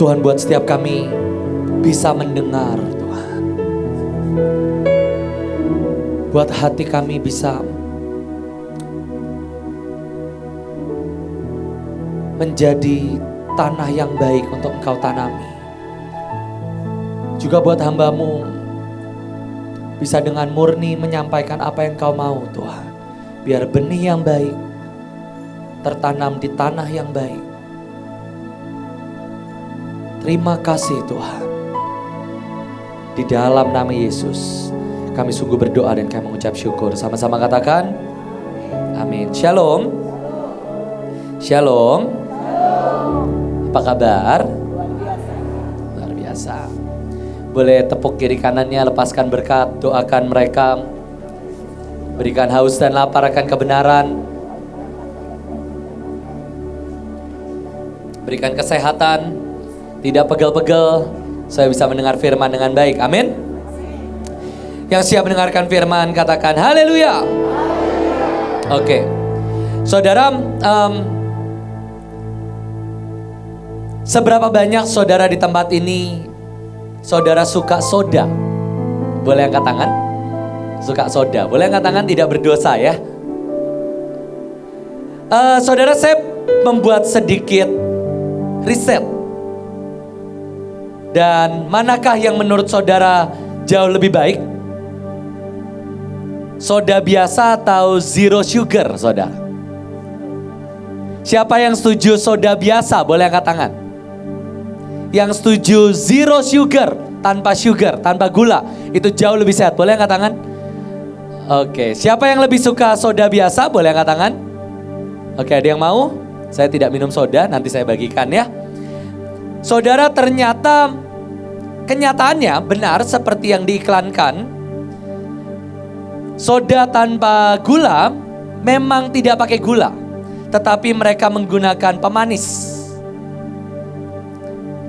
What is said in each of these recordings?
Tuhan buat setiap kami bisa mendengar Tuhan. Buat hati kami bisa menjadi tanah yang baik untuk Engkau tanami. Juga buat hamba-Mu bisa dengan murni menyampaikan apa yang Engkau mau Tuhan. Biar benih yang baik tertanam di tanah yang baik. Terima kasih Tuhan. Di dalam nama Yesus kami sungguh berdoa dan kami mengucap syukur. Sama-sama katakan amin. Shalom. Shalom. Apa kabar? Luar biasa. Boleh tepuk kiri kanannya, lepaskan berkat, doakan mereka. Berikan haus dan lapar akan kebenaran. Berikan kesehatan, tidak pegel-pegel. Saya bisa mendengar firman dengan baik. Amin. Yang siap mendengarkan firman katakan haleluya. Oke. Saudara, seberapa banyak saudara di tempat ini saudara suka soda? Boleh angkat tangan? Suka soda. Boleh angkat tangan, tidak berdosa ya. Saudara, saya membuat sedikit riset. Dan manakah yang menurut saudara jauh lebih baik? Soda biasa atau zero sugar, saudara? Siapa yang setuju soda biasa? Boleh angkat tangan. Yang setuju zero sugar, tanpa gula, itu jauh lebih sehat. Boleh angkat tangan? Oke, siapa yang lebih suka soda biasa? Boleh angkat tangan? Oke, ada yang mau? Saya tidak minum soda, nanti saya bagikan ya. Saudara, ternyata kenyataannya benar seperti yang diiklankan. Soda tanpa gula memang tidak pakai gula, tetapi mereka menggunakan pemanis.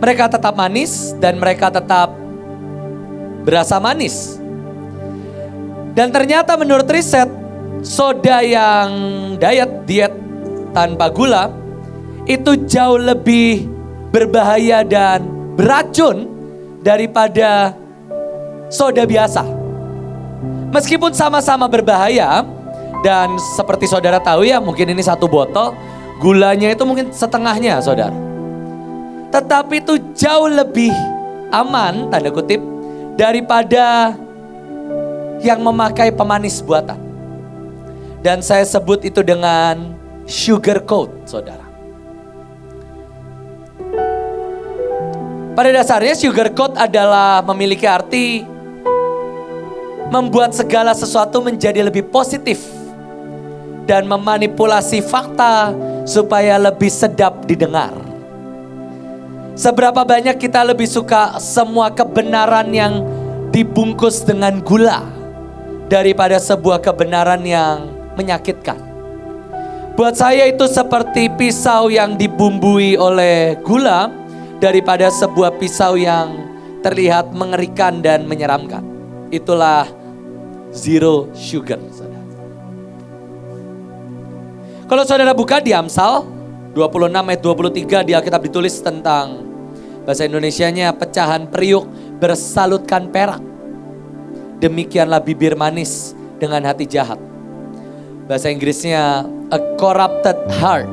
Mereka tetap manis dan mereka tetap berasa manis. Dan ternyata menurut riset, soda yang diet tanpa gula itu jauh lebih berbahaya dan beracun daripada soda biasa. Meskipun sama-sama berbahaya, dan seperti saudara tahu ya, mungkin ini satu botol, gulanya itu mungkin setengahnya saudara. Tetapi itu jauh lebih aman, tanda kutip, daripada yang memakai pemanis buatan. Dan saya sebut itu dengan sugar coat, saudara. Pada dasarnya sugar coat adalah memiliki arti membuat segala sesuatu menjadi lebih positif dan memanipulasi fakta supaya lebih sedap didengar. Seberapa banyak kita lebih suka semua kebenaran yang dibungkus dengan gula daripada sebuah kebenaran yang menyakitkan. Buat saya itu seperti pisau yang dibumbui oleh gula daripada sebuah pisau yang terlihat mengerikan dan menyeramkan. Itulah zero sugar. Kalau saudara buka di Amsal 26 ayat 23 di Alkitab ditulis tentang, bahasa Indonesianya, pecahan periuk bersalutkan perak. Demikianlah bibir manis dengan hati jahat. Bahasa Inggrisnya a corrupted heart.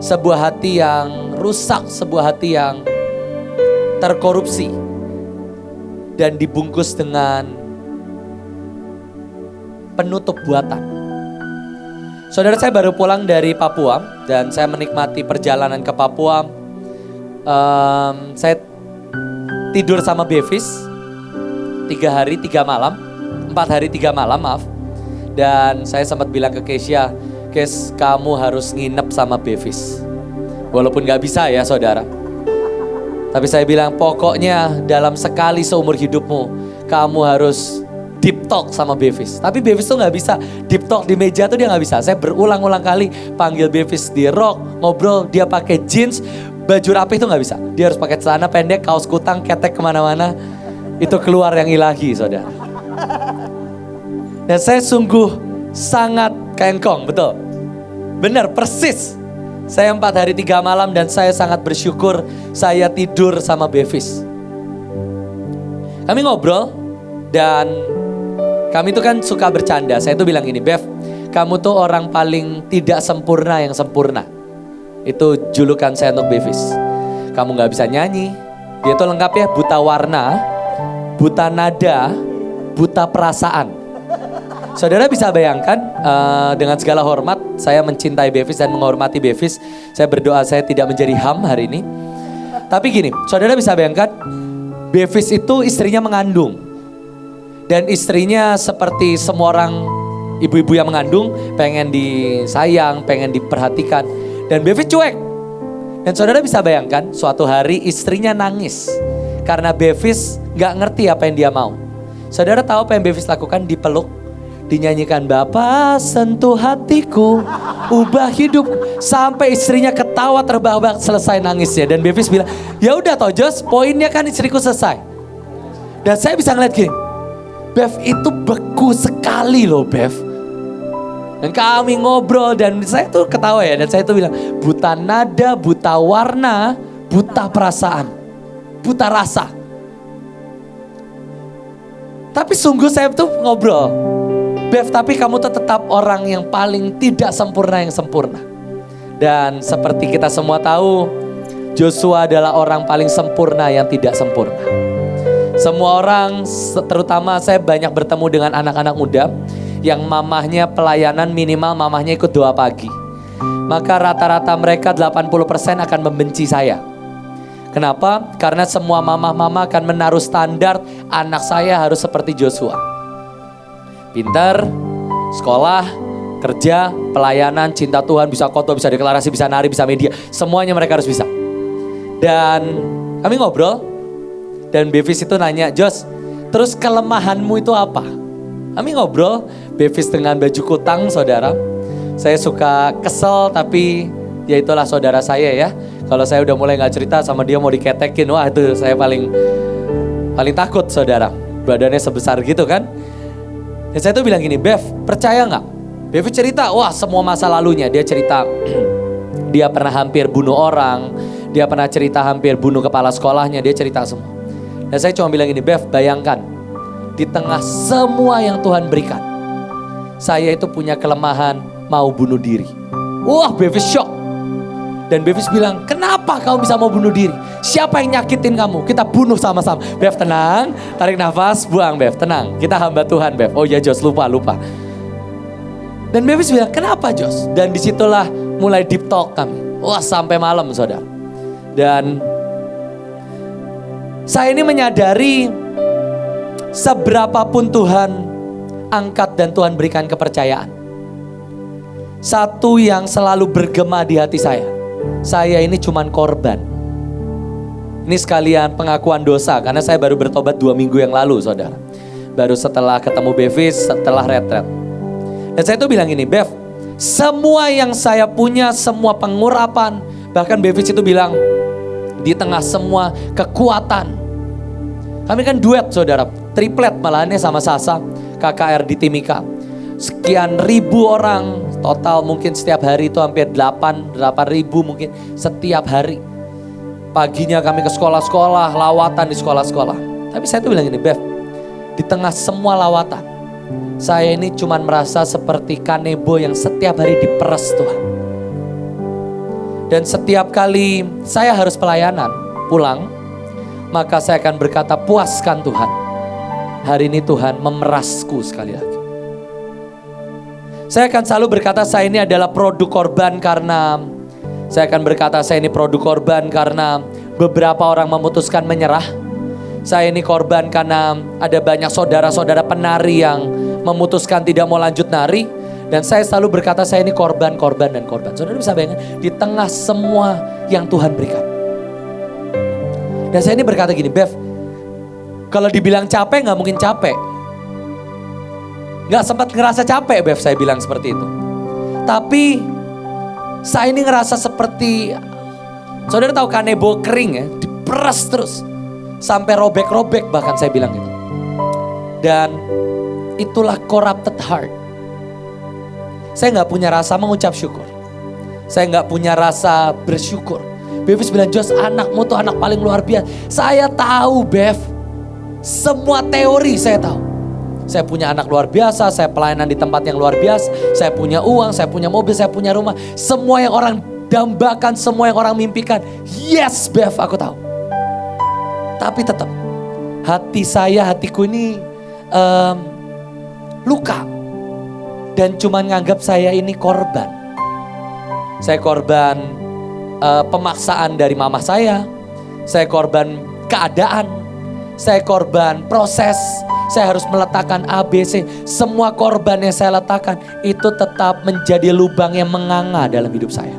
Sebuah hati yang rusak, sebuah hati yang terkorupsi dan dibungkus dengan penutup buatan. Saudara, saya baru pulang dari Papua dan saya menikmati perjalanan ke Papua. Saya tidur sama Bevis 4 hari 3 malam maaf. Dan saya sempat bilang ke Keisha, Kes, kamu harus nginep sama Bevis. Walaupun gak bisa ya saudara. Tapi saya bilang, pokoknya dalam sekali seumur hidupmu kamu harus deep talk sama Bevis. Tapi Bevis tuh gak bisa deep talk di meja tuh, dia gak bisa. Saya berulang-ulang kali panggil Bevis di rock, ngobrol, dia pakai jeans, baju rapih tuh gak bisa. Dia harus pakai celana pendek, kaos kutang, ketek kemana-mana. Itu keluar yang ilahi saudara. Dan saya sungguh sangat kayak engkong, betul. Benar, persis. Saya 4 hari 3 malam dan saya sangat bersyukur saya tidur sama Bevis. Kami ngobrol dan kami tuh kan suka bercanda. Saya tuh bilang gini, Bev, kamu tuh orang paling tidak sempurna yang sempurna. Itu julukan saya untuk Bevis. Kamu gak bisa nyanyi. Dia tuh lengkap ya, buta warna, buta nada, buta perasaan. Saudara bisa bayangkan, dengan segala hormat saya mencintai Bevis dan menghormati Bevis. Saya berdoa saya tidak menjadi ham hari ini. Tapi gini, saudara bisa bayangkan, Bevis itu istrinya mengandung. Dan istrinya seperti semua orang ibu-ibu yang mengandung, pengen disayang, pengen diperhatikan. Dan Bevis cuek. Dan saudara bisa bayangkan, suatu hari istrinya nangis. Karena Bevis gak ngerti apa yang dia mau. Saudara tahu apa yang Bevis lakukan? Dipeluk. Dinyanyikan, Bapa sentuh hatiku, ubah hidup. Sampai istrinya ketawa terbahak-bahak, selesai nangisnya. Dan Bevis bilang, ya udah toh Jos, poinnya kan istriku selesai. Dan saya bisa ngeliat gini, Bev itu beku sekali loh Bev. Dan kami ngobrol dan saya tuh ketawa ya. Dan saya tuh bilang, buta nada, buta warna, buta perasaan, buta rasa. Tapi sungguh saya tuh ngobrol, Bev, tapi kamu tuh tetap orang yang paling tidak sempurna yang sempurna. Dan seperti kita semua tahu, Joshua adalah orang paling sempurna yang tidak sempurna. Semua orang, terutama saya banyak bertemu dengan anak-anak muda yang mamahnya pelayanan minimal mamahnya ikut doa pagi. Maka rata-rata mereka 80% akan membenci saya. Kenapa? Karena semua mama-mama akan menaruh standar anak saya harus seperti Joshua. Pintar, sekolah, kerja, pelayanan, cinta Tuhan, bisa khotbah, bisa deklarasi, bisa nari, bisa media. Semuanya mereka harus bisa. Dan kami ngobrol. Dan Bevis itu nanya, Jos, terus kelemahanmu itu apa? Kami ngobrol, Bevis dengan baju kutang, saudara. Saya suka kesel, tapi ya itulah saudara saya ya. Kalau saya udah mulai gak cerita sama dia mau diketekin, wah itu saya paling takut saudara. Badannya sebesar gitu kan. Dan saya tuh bilang gini, Bev, percaya gak? Bev cerita, wah semua masa lalunya. Dia cerita, dia pernah hampir bunuh orang. Dia pernah cerita hampir bunuh kepala sekolahnya. Dia cerita semua. Dan saya cuma bilang gini, Bev, bayangkan. Di tengah semua yang Tuhan berikan, saya itu punya kelemahan mau bunuh diri. Wah, Bevis shock. Dan Bevis bilang, kenapa kamu bisa mau bunuh diri? Siapa yang nyakitin kamu? Kita bunuh sama-sama. Bev tenang, tarik nafas, buang Bev, tenang. Kita hamba Tuhan Bev. Oh ya Jos, lupa. Dan Bevis bilang, kenapa Jos? Dan disitulah mulai deep talk kami. Wah sampai malam saudara. Dan saya ini menyadari seberapapun Tuhan angkat dan Tuhan berikan kepercayaan. Satu yang selalu bergema di hati saya ini cuman korban. Ini sekalian pengakuan dosa karena saya baru bertobat 2 minggu yang lalu saudara. Baru setelah ketemu Bevis, setelah retret. Dan saya tuh bilang ini, Bev, semua yang saya punya, semua pengurapan, bahkan Bevis itu bilang, di tengah semua kekuatan. Kami kan duet saudara, triplet malahannya sama Sasa, KKR di Timika. Sekian ribu orang, total mungkin setiap hari itu hampir 8 ribu mungkin setiap hari. Paginya kami ke sekolah-sekolah, lawatan di sekolah-sekolah. Tapi saya tuh bilang ini, Bev, di tengah semua lawatan, saya ini cuman merasa seperti kanebo yang setiap hari diperes Tuhan. Dan setiap kali saya harus pelayanan, pulang, maka saya akan berkata, puaskan Tuhan. Hari ini Tuhan memerasku sekali lagi. Saya akan selalu berkata, saya ini adalah produk korban karena saya akan berkata saya ini produk korban karena beberapa orang memutuskan menyerah. Saya ini korban karena ada banyak saudara-saudara penari yang memutuskan tidak mau lanjut nari. Dan saya selalu berkata saya ini korban. Saudara bisa bayangkan di tengah semua yang Tuhan berikan. Dan saya ini berkata gini, Bev, kalau dibilang capek gak mungkin capek. Gak sempat ngerasa capek Bev, saya bilang seperti itu. Tapi saya ini ngerasa seperti, saudara tahu kanebo kering ya, diperas terus. Sampai robek-robek bahkan saya bilang gitu. Dan itulah corrupted heart. Saya gak punya rasa mengucap syukur. Saya nggak punya rasa bersyukur. Bevis bilang, Jos, anakmu tuh anak paling luar biasa. Saya tahu, Bev. Semua teori saya tahu. Saya punya anak luar biasa, saya pelayanan di tempat yang luar biasa. Saya punya uang, saya punya mobil, saya punya rumah. Semua yang orang dambakan, semua yang orang mimpikan. Yes, Bev, aku tahu. Tapi tetap, hatiku ini luka. Dan cuma nganggap saya ini korban. Saya korban pemaksaan dari mama saya. Saya korban keadaan. Saya korban proses. Saya harus meletakkan ABC. Semua korban yang saya letakkan itu tetap menjadi lubang yang menganga dalam hidup saya.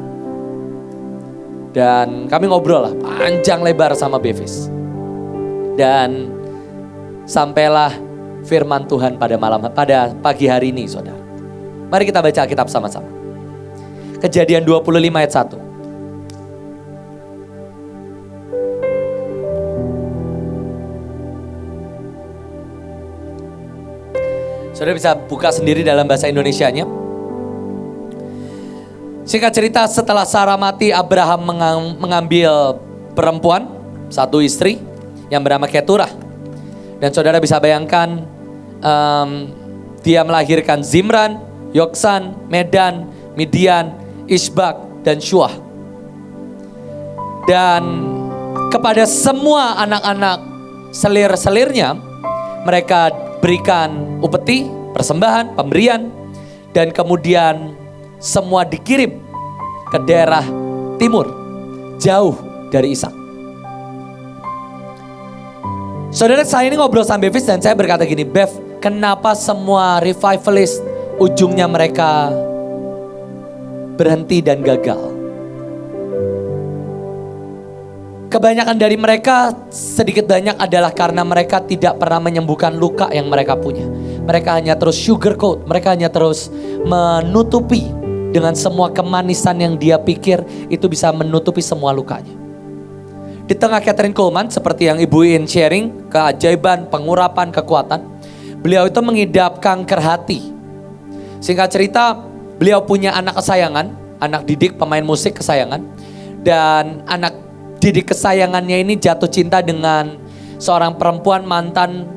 Dan kami ngobrol lah panjang lebar sama Bevis. Dan sampailah firman Tuhan pada pagi hari ini, saudara. Mari kita baca Alkitab sama-sama. Kejadian 25 ayat 1. Saudara bisa buka sendiri dalam bahasa Indonesianya. Singkat cerita, setelah Sarah mati, Abraham mengambil perempuan, satu istri yang bernama Keturah. Dan saudara bisa bayangkan, dia melahirkan Zimran, Yoksan, Medan, Midian, Isbak, dan Syuah. Dan kepada semua anak-anak selir-selirnya, mereka berikan upeti, persembahan, pemberian, dan kemudian semua dikirim ke daerah timur, jauh dari Ishak. Saudara, saya ini ngobrol sama Bevis dan saya berkata gini, Bev, kenapa semua revivalist ujungnya mereka berhenti dan gagal? Kebanyakan dari mereka, sedikit banyak adalah karena mereka tidak pernah menyembuhkan luka yang mereka punya. Mereka hanya terus sugarcoat, mereka hanya terus menutupi dengan semua kemanisan yang dia pikir itu bisa menutupi semua lukanya. Di tengah Kathryn Kuhlman, seperti yang Ibu In sharing, keajaiban, pengurapan, kekuatan, beliau itu mengidap kanker hati. Singkat cerita, beliau punya anak kesayangan, anak didik pemain musik kesayangan, dan anak didik kesayangannya ini jatuh cinta dengan seorang perempuan mantan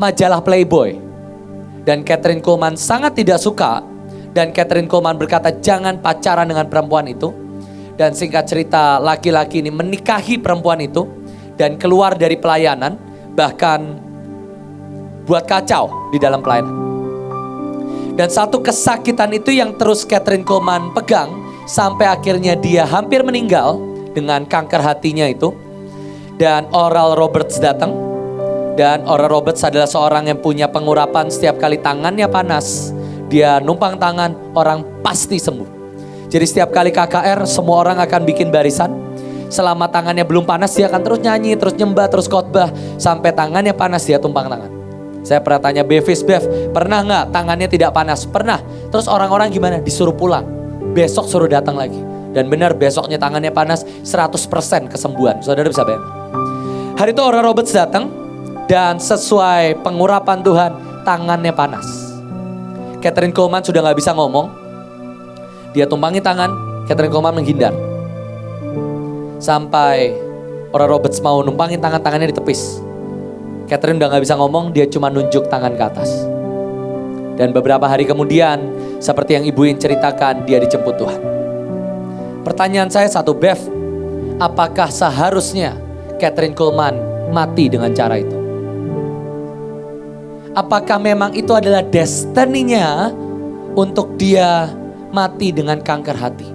majalah Playboy. Dan Kathryn Kuhlman sangat tidak suka. Dan Kathryn Kuhlman berkata, jangan pacaran dengan perempuan itu. Dan singkat cerita, laki-laki ini menikahi perempuan itu dan keluar dari pelayanan, bahkan buat kacau di dalam pelayanan. Dan satu kesakitan itu yang terus Kathryn Kuhlman pegang sampai akhirnya dia hampir meninggal dengan kanker hatinya itu. Dan Oral Roberts datang. Dan Oral Roberts adalah seorang yang punya pengurapan. Setiap kali tangannya panas, dia numpang tangan, orang pasti sembuh. Jadi setiap kali KKR, semua orang akan bikin barisan. Selama tangannya belum panas, dia akan terus nyanyi, terus nyembah, terus khotbah. Sampai tangannya panas, dia tumpang tangan. Saya pernah tanya Bevis, Bev, pernah gak tangannya tidak panas? Pernah. Terus orang-orang gimana? Disuruh pulang. Besok suruh datang lagi. Dan benar besoknya tangannya panas, 100% kesembuhan. Saudara bisa bayangkan. Hari itu Oral Roberts datang. Dan sesuai pengurapan Tuhan, tangannya panas. Kathryn Kuhlman sudah gak bisa ngomong. Dia tumpangi tangan, Kathryn Kuhlman menghindar. Sampai Oral Roberts mau numpangin tangannya ditepis. Kathryn udah gak bisa ngomong, dia cuma nunjuk tangan ke atas. Dan beberapa hari kemudian, seperti yang Ibu In ceritakan, dia dijemput Tuhan. Pertanyaan saya satu, Bev, apakah seharusnya Kathryn Kuhlman mati dengan cara itu? Apakah memang itu adalah destininya untuk dia mati dengan kanker hati?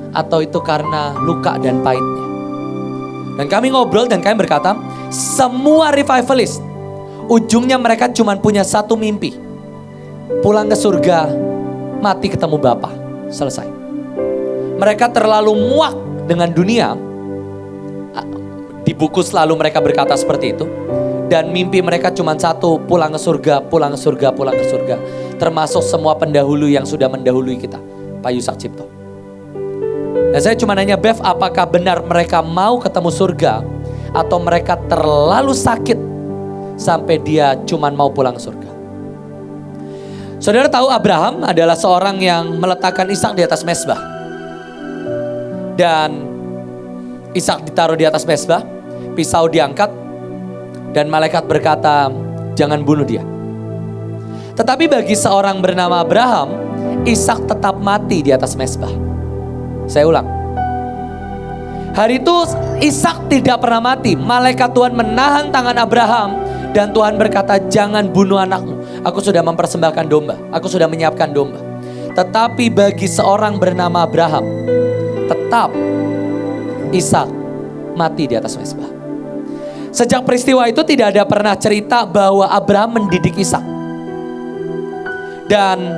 Atau itu karena luka dan pahitnya? Dan kami ngobrol dan kami berkata, semua revivalist, ujungnya mereka cuma punya satu mimpi. Pulang ke surga, mati ketemu Bapa, selesai. Mereka terlalu muak dengan dunia. Di buku selalu mereka berkata seperti itu. Dan mimpi mereka cuma satu, pulang ke surga, pulang ke surga, pulang ke surga. Termasuk semua pendahulu yang sudah mendahului kita, Pak Yusak Cipto. Nah, saya cuma nanya, Bev, apakah benar mereka mau ketemu surga? Atau mereka terlalu sakit sampai dia cuma mau pulang ke surga? Saudara tahu Abraham adalah seorang yang meletakkan Ishak di atas mezbah. Dan Ishak ditaruh di atas mezbah, pisau diangkat, dan malaikat berkata, jangan bunuh dia. Tetapi bagi seorang bernama Abraham, Ishak tetap mati di atas mezbah. Saya ulang. Hari itu Ishak tidak pernah mati. Malaikat Tuhan menahan tangan Abraham dan Tuhan berkata, jangan bunuh anakmu. Aku sudah mempersembahkan domba. Aku sudah menyiapkan domba. Tetapi bagi seorang bernama Abraham, tetap Ishak mati di atas mezbah. Sejak peristiwa itu tidak ada pernah cerita bahwa Abraham mendidik Ishak. Dan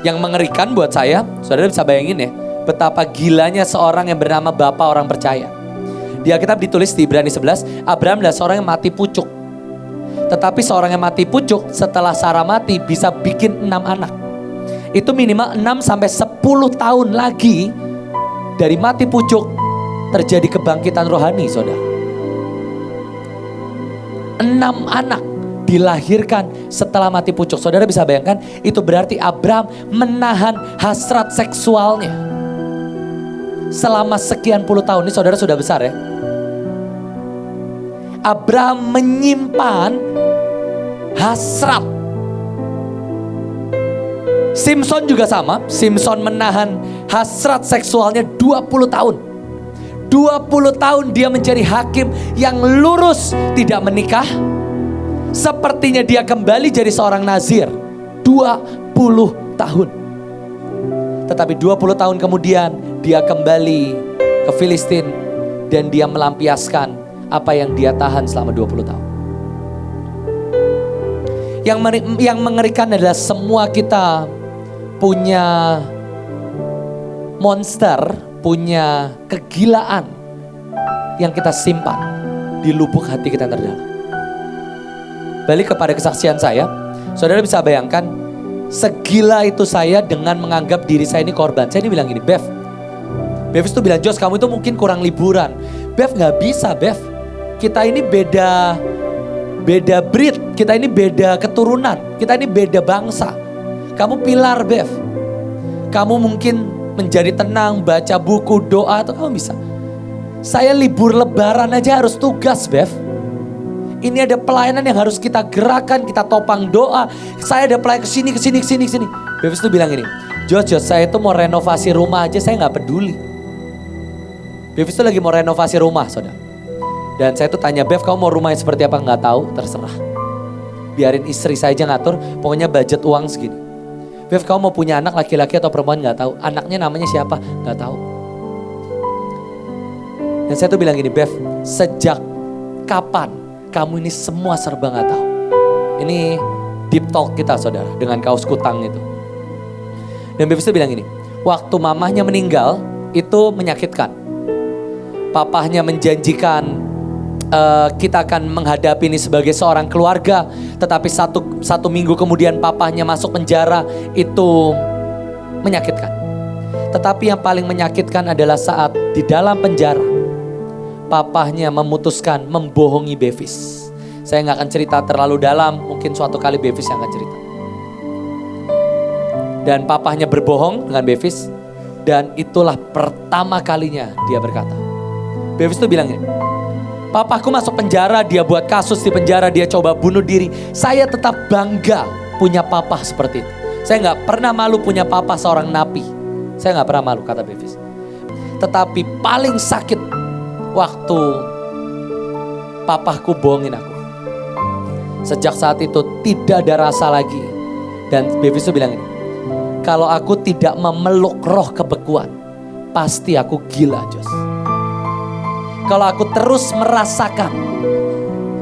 yang mengerikan buat saya, saudara bisa bayangin ya, betapa gilanya seorang yang bernama Bapa orang percaya. Di Alkitab ditulis di Ibrani 11, Abraham adalah seorang yang mati pucuk. Tetapi seorang yang mati pucuk setelah Sarah mati bisa bikin 6 anak. Itu minimal 6-10 tahun lagi dari mati pucuk terjadi kebangkitan rohani, saudara. 6 anak dilahirkan setelah mati pucuk. Saudara bisa bayangkan, itu berarti Abraham menahan hasrat seksualnya selama sekian puluh tahun. Ini saudara sudah besar ya. Abraham menyimpan hasrat. Simpson juga sama. Simpson menahan hasrat seksualnya 20 tahun. 20 tahun dia menjadi hakim yang lurus, tidak menikah. Sepertinya dia kembali jadi seorang nazir. 20 tahun. Tetapi 20 tahun kemudian dia kembali ke Filistin dan dia melampiaskan apa yang dia tahan selama 20 tahun. Yang mengerikan adalah semua kita punya monster, punya kegilaan yang kita simpan di lubuk hati kita yang terdalam. Balik kepada kesaksian saya, saudara bisa bayangkan segila itu saya dengan menganggap diri saya ini korban. Saya ini bilang gini, Bev itu bilang, Jos kamu itu mungkin kurang liburan. Bev gak bisa, Bev. Kita ini beda breed, kita ini beda keturunan, kita ini beda bangsa. Kamu pilar, Bev. Kamu mungkin menjadi tenang, baca buku, doa, atau kamu bisa. Saya libur lebaran aja harus tugas, Bev. Ini ada pelayanan yang harus kita gerakan, kita topang doa. Saya ada pelayan kesini. Bev itu bilang ini, Jos, saya itu mau renovasi rumah aja, saya gak peduli. Bev itu lagi mau renovasi rumah, saudara. Dan saya tuh tanya, Bev kamu mau rumahnya seperti apa? Gak tahu, terserah. Biarin istri saya aja ngatur, pokoknya budget uang segini. Bev kamu mau punya anak laki-laki atau perempuan? Gak tahu. Anaknya namanya siapa? Gak tahu. Dan saya tuh bilang gini, Bev, sejak kapan kamu ini semua serba gak tahu? Ini deep talk kita, saudara, dengan kaos kutang itu. Dan Bev itu bilang gini, waktu mamahnya meninggal itu menyakitkan. Papahnya menjanjikan kita akan menghadapi ini sebagai seorang keluarga. Tetapi satu minggu kemudian papahnya masuk penjara. Itu menyakitkan. Tetapi yang paling menyakitkan adalah saat di dalam penjara papahnya memutuskan membohongi Bevis. Saya gak akan cerita terlalu dalam, mungkin suatu kali Bevis yang akan cerita. Dan papahnya berbohong dengan Bevis. Dan itulah pertama kalinya dia berkata, Bevis itu bilang ini, papaku masuk penjara, dia buat kasus di penjara, dia coba bunuh diri. Saya tetap bangga punya papa seperti itu. Saya gak pernah malu punya papa seorang napi. Saya gak pernah malu, kata Bevis. Tetapi paling sakit waktu papaku bohongin aku. Sejak saat itu tidak ada rasa lagi. Dan Bevis itu bilang ini, kalau aku tidak memeluk roh kebekuan, pasti aku gila, Jos. Kalau aku terus merasakan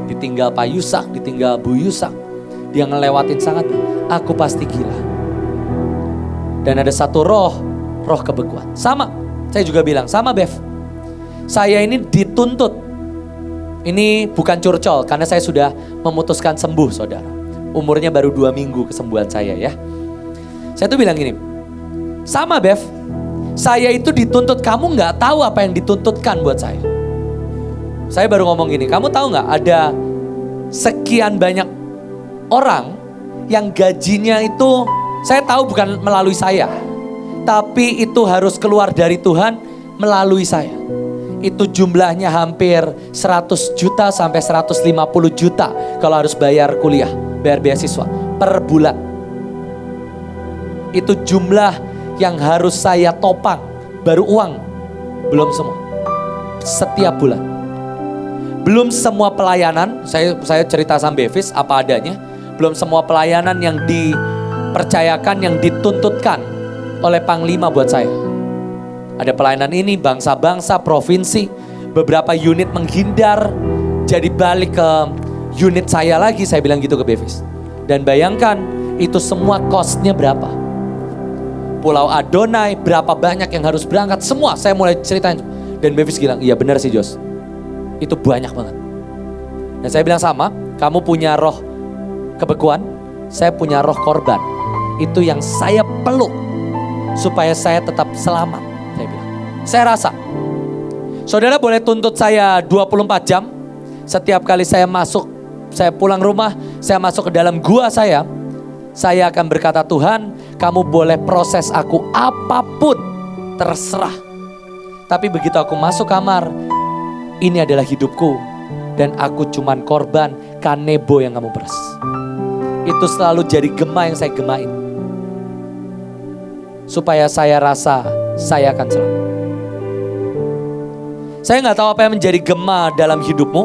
ditinggal Pak Yusak, ditinggal Bu Yusak, dia ngelewatin sangat, aku pasti gila. Dan ada satu roh kebekuan. Sama, saya juga bilang, sama Bev. Saya ini dituntut. Ini bukan curcol, karena saya sudah memutuskan sembuh, saudara. Umurnya baru 2 minggu kesembuhan saya ya. Saya tuh bilang gini, sama Bev, saya itu dituntut, kamu gak tahu apa yang dituntutkan buat saya. Saya baru ngomong gini, kamu tahu gak ada sekian banyak orang yang gajinya itu Saya tahu bukan melalui saya, tapi itu harus keluar dari Tuhan melalui saya. Itu jumlahnya hampir 100 juta sampai 150 juta kalau harus bayar kuliah, bayar beasiswa per bulan. Itu jumlah yang harus saya topang, baru uang, belum semua. Setiap bulan. Belum semua pelayanan, saya cerita sama Bevis apa adanya. Belum semua pelayanan yang dipercayakan, yang dituntutkan oleh Panglima buat saya. Ada pelayanan ini, bangsa-bangsa, provinsi, beberapa unit menghindar, jadi balik ke unit saya lagi, saya bilang gitu ke Bevis. Dan bayangkan, itu semua costnya berapa. Pulau Adonai, berapa banyak yang harus berangkat, semua saya mulai ceritain. Dan Bevis bilang, iya benar sih Jos, itu banyak banget. Dan saya bilang sama, kamu punya roh kebekuan, saya punya roh korban. Itu yang saya peluk supaya saya tetap selamat. Saya bilang, saya rasa saudara boleh tuntut saya 24 jam. Setiap kali saya masuk, saya pulang rumah, saya masuk ke dalam gua saya akan berkata, Tuhan, kamu boleh proses aku apapun, terserah. Tapi begitu aku masuk kamar, ini adalah hidupku dan aku cuman korban kanebo yang kamu peras. Itu selalu jadi gema yang saya gemain, supaya saya rasa saya akan selamat. Saya gak tahu apa yang menjadi gema dalam hidupmu.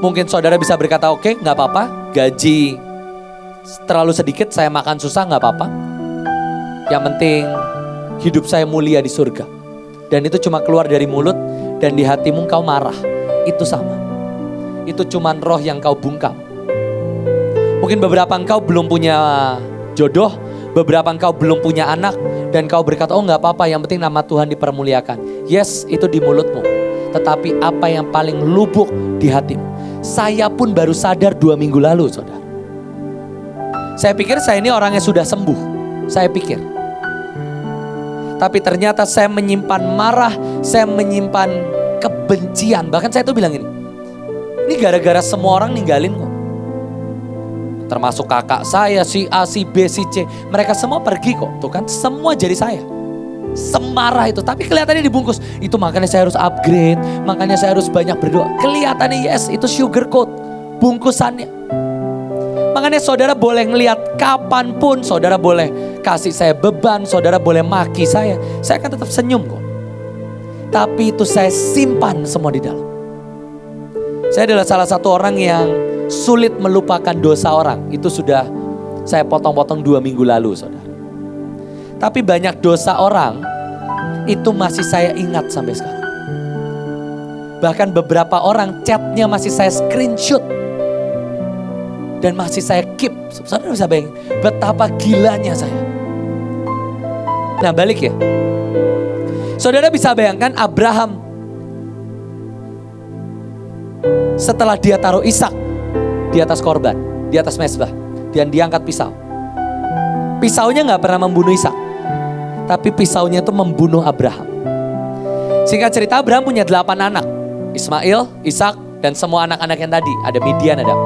Mungkin saudara bisa berkata, oke, gak apa-apa, gaji terlalu sedikit, saya makan susah, gak apa-apa. Yang penting hidup saya mulia di surga. Dan itu cuma keluar dari mulut, dan di hatimu kau marah. Itu sama. Itu cuman roh yang kau bungkam. Mungkin beberapa engkau belum punya jodoh, beberapa engkau belum punya anak, dan kau berkata, oh gak apa-apa, yang penting nama Tuhan dipermuliakan. Yes, itu di mulutmu. Tetapi apa yang paling lubuk di hatimu? Saya pun baru sadar 2 minggu lalu, saudara. Saya pikir saya ini orang yang sudah sembuh. Saya pikir. Tapi ternyata saya menyimpan marah, saya menyimpan kebencian. Bahkan saya tuh bilang ini gara-gara semua orang ninggalin kok. Termasuk kakak saya, si A, si B, si C. Mereka semua pergi kok. Tuh kan, semua jadi saya. Semarah itu. Tapi kelihatannya dibungkus. Itu makanya saya harus upgrade. Makanya saya harus banyak berdoa. Kelihatannya yes, itu sugar coat. Bungkusannya. Makanya saudara boleh ngelihat kapanpun, saudara boleh kasih saya beban, saudara boleh maki saya akan tetap senyum kok. Tapi itu saya simpan semua di dalam. Saya adalah salah satu orang yang sulit melupakan dosa orang. Itu sudah saya potong-potong 2 minggu lalu, saudara. Tapi banyak dosa orang itu masih saya ingat sampai sekarang. Bahkan beberapa orang chatnya masih saya screenshot. Dan masih saya keep. Saudara bisa bayangin betapa gilanya saya. Nah balik ya. Saudara bisa bayangkan Abraham. Setelah dia taruh Ishak di atas korban, di atas mezbah, dan diangkat pisau. Pisaunya gak pernah membunuh Ishak. Tapi pisaunya itu membunuh Abraham. Singkat cerita Abraham punya 8 anak. Ismail, Ishak, dan semua anak-anak yang tadi. Ada Midian, ada.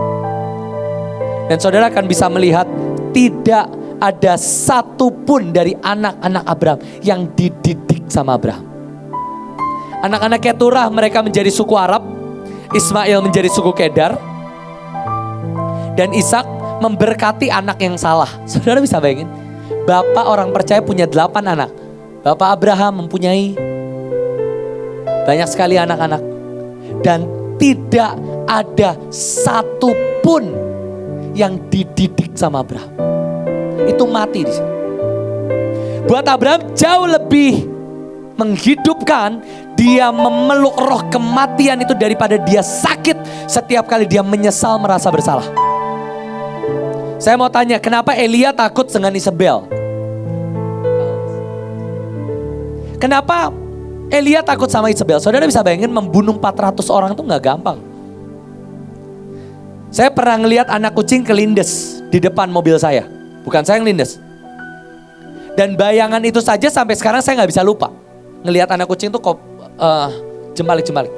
Dan saudara akan bisa melihat tidak ada satupun dari anak-anak Abraham yang dididik sama Abraham. Anak-anak Keturah mereka menjadi suku Arab, Ismail menjadi suku Kedar, dan Ishak memberkati anak yang salah. Saudara bisa bayangin, bapak orang percaya punya 8 anak. Bapak Abraham mempunyai banyak sekali anak-anak. Dan tidak ada satupun yang dididik sama Abraham. Itu mati di sini. Buat Abraham jauh lebih menghidupkan dia memeluk roh kematian itu daripada dia sakit setiap kali dia menyesal merasa bersalah. Saya mau tanya, kenapa Elia takut dengan Isabel? Kenapa Elia takut sama Isabel? Saudara bisa bayangin membunuh 400 orang itu gak gampang. Saya pernah ngelihat anak kucing kelindes di depan mobil saya. Bukan saya yang lindes. Dan bayangan itu saja sampai sekarang saya gak bisa lupa. Ngelihat anak kucing itu kok jembalik-jembalik.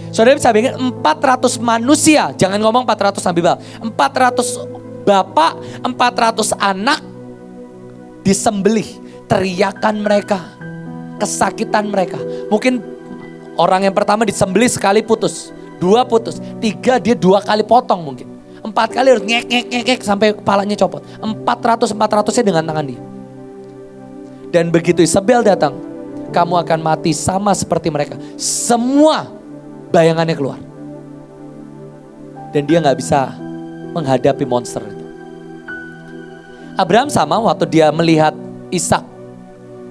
Saudara bisa bayangin 400 manusia. Jangan ngomong 400 Nabi Baal. 400 bapak, 400 anak disembelih, teriakan mereka, kesakitan mereka. Mungkin orang yang pertama disembelih sekali putus, 2 putus, 3 dia 2 kali potong mungkin. 4 kali harus ngek sampai kepalanya copot. 400-400-nya dengan tangan dia. Dan begitu Isabel datang, kamu akan mati sama seperti mereka. Semua bayangannya keluar. Dan dia gak bisa menghadapi monster itu. Abraham sama waktu dia melihat Ishak.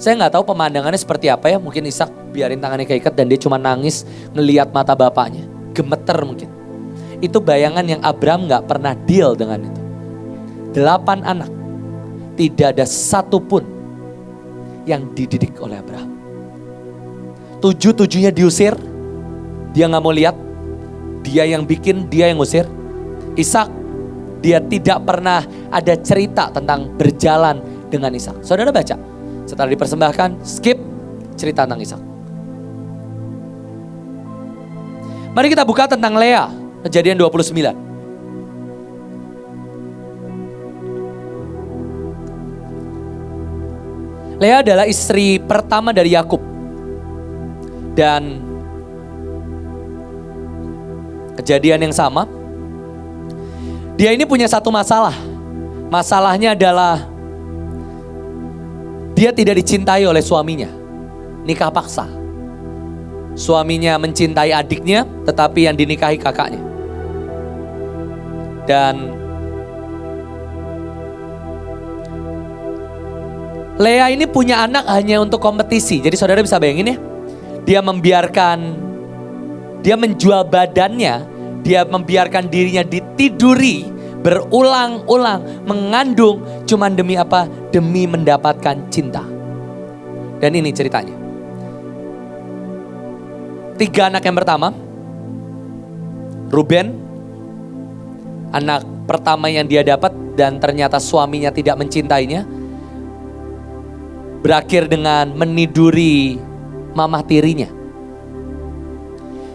Saya gak tahu pemandangannya seperti apa ya. Mungkin Ishak biarin tangannya keikat dan dia cuma nangis ngelihat mata bapaknya. Gemeter mungkin. Itu bayangan yang Abraham gak pernah deal dengan itu. 8 anak. Tidak ada satupun yang dididik oleh Abraham. 7-7-nya diusir. Dia gak mau lihat. Dia yang bikin, dia yang ngusir. Ishak, dia tidak pernah ada cerita tentang berjalan dengan Ishak. Saudara baca. Setelah dipersembahkan, skip cerita tentang Ishak. Mari kita buka tentang Lea, Kejadian 29. Lea adalah istri pertama dari Yakub. Dan kejadian yang sama, dia ini punya satu masalah. Masalahnya adalah dia tidak dicintai oleh suaminya. Nikah paksa. Suaminya mencintai adiknya, tetapi yang dinikahi kakaknya. Dan Lea ini punya anak hanya untuk kompetisi. Jadi saudara bisa bayangin ya. Dia menjual badannya, dia membiarkan dirinya ditiduri berulang-ulang, mengandung cuman demi apa? Demi mendapatkan cinta. Dan ini ceritanya. 3 anak yang pertama, Ruben, anak pertama yang dia dapat dan ternyata suaminya tidak mencintainya, berakhir dengan meniduri mamah tirinya.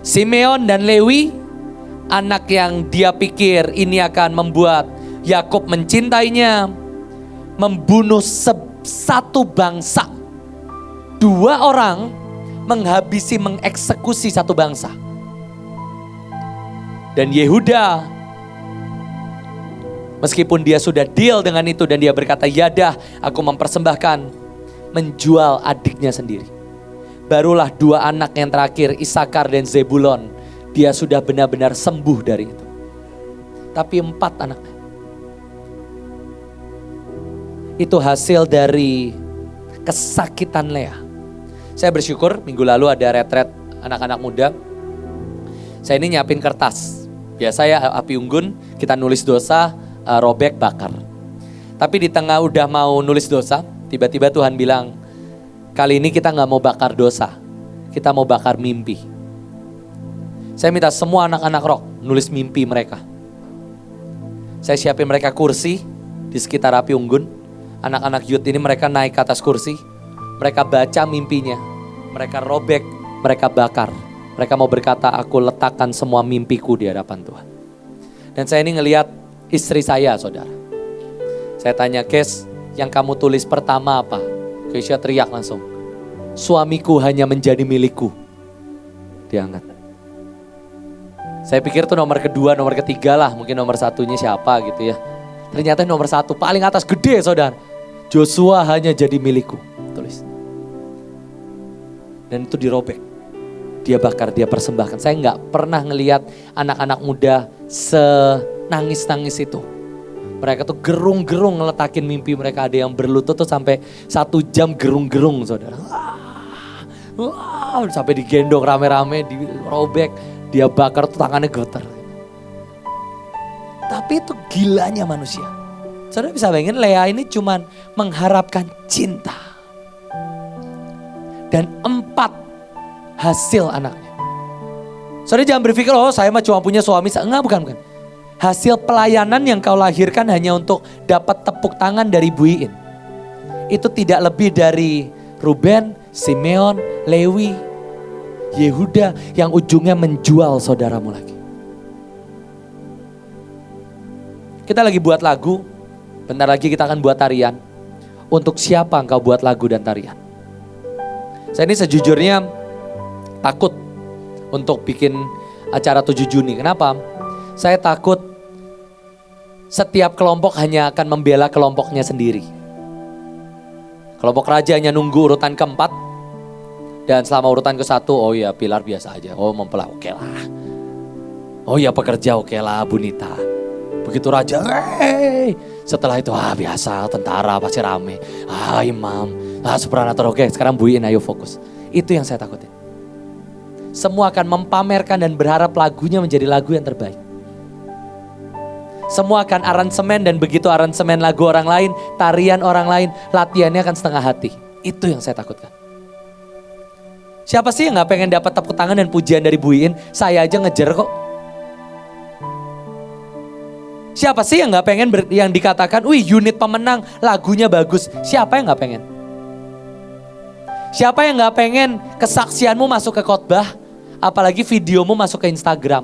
Simeon dan Lewi, anak yang dia pikir ini akan membuat Yakub mencintainya, membunuh satu bangsa. 2 orang menghabisi, mengeksekusi satu bangsa. Dan Yehuda, meskipun dia sudah deal dengan itu dan dia berkata, ya dah, aku mempersembahkan, menjual adiknya sendiri. Barulah 2 anak yang terakhir, Isakar dan Zebulon, dia sudah benar-benar sembuh dari itu. Tapi 4 anaknya, itu hasil dari kesakitan Lea. Saya bersyukur minggu lalu ada retret anak-anak muda. Saya ini nyiapin kertas. Biasa ya api unggun, kita nulis dosa, robek, bakar. Tapi di tengah udah mau nulis dosa, tiba-tiba Tuhan bilang, kali ini kita gak mau bakar dosa, kita mau bakar mimpi. Saya minta semua anak-anak rock nulis mimpi mereka. Saya siapin mereka kursi di sekitar api unggun. Anak-anak youth ini mereka naik ke atas kursi. Mereka baca mimpinya, mereka robek, mereka bakar. Mereka mau berkata, aku letakkan semua mimpiku di hadapan Tuhan. Dan saya ini ngelihat istri saya, saudara. Saya tanya, Kes, yang kamu tulis pertama apa? Keisha teriak langsung, suamiku hanya menjadi milikku. Diangkat. Saya pikir tuh nomor kedua, nomor ketiga lah. Mungkin nomor satunya siapa gitu ya. Ternyata nomor 1, paling atas gede, saudara. Joshua hanya jadi milikku. Tulis. Dan itu dirobek. Dia bakar, dia persembahkan. Saya gak pernah ngelihat anak-anak muda senangis-nangis itu. Mereka tuh gerung-gerung ngeletakin mimpi mereka. Ada yang berlutut tuh sampai 1 jam gerung-gerung, saudara. Wah, sampai digendong rame-rame, dirobek. Dia bakar tuh tangannya getar. Tapi itu gilanya manusia. Saudara bisa bayangin Lea ini cuman mengharapkan cinta. Dan 4 hasil anaknya. Saudara jangan berpikir, oh saya mah cuma punya suami. Enggak, bukan. Hasil pelayanan yang kau lahirkan hanya untuk dapat tepuk tangan dari Bu Iin. Itu tidak lebih dari Ruben, Simeon, Lewi, Yehuda yang ujungnya menjual saudaramu lagi. Kita lagi buat lagu, bentar lagi kita akan buat tarian. untuk siapa engkau buat lagu dan tarian? Saya ini sejujurnya takut untuk bikin acara 7 Juni. Kenapa? Saya takut setiap kelompok hanya akan membela kelompoknya sendiri. Kelompok raja hanya nunggu urutan keempat. Dan selama urutan ke-1, oh ya Pilar biasa aja. Oh mempelai, oke lah. Oh ya pekerja, oke lah Bunita. Begitu raja, setelah itu biasa, tentara pasti rame. Imam, supranator, oke sekarang buin, ayo fokus. Itu yang saya takutin. Semua akan memamerkan dan berharap lagunya menjadi lagu yang terbaik. Semua akan aransemen, dan begitu aransemen lagu orang lain, tarian orang lain, latihannya akan setengah hati. Itu yang saya takutkan. Siapa sih yang gak pengen dapat tepuk tangan dan pujian dari Bu Iin? Saya aja ngejar kok. Siapa sih yang gak pengen yang dikatakan, wih unit pemenang lagunya bagus. Siapa yang gak pengen? Siapa yang gak pengen kesaksianmu masuk ke khotbah, apalagi videomu masuk ke Instagram?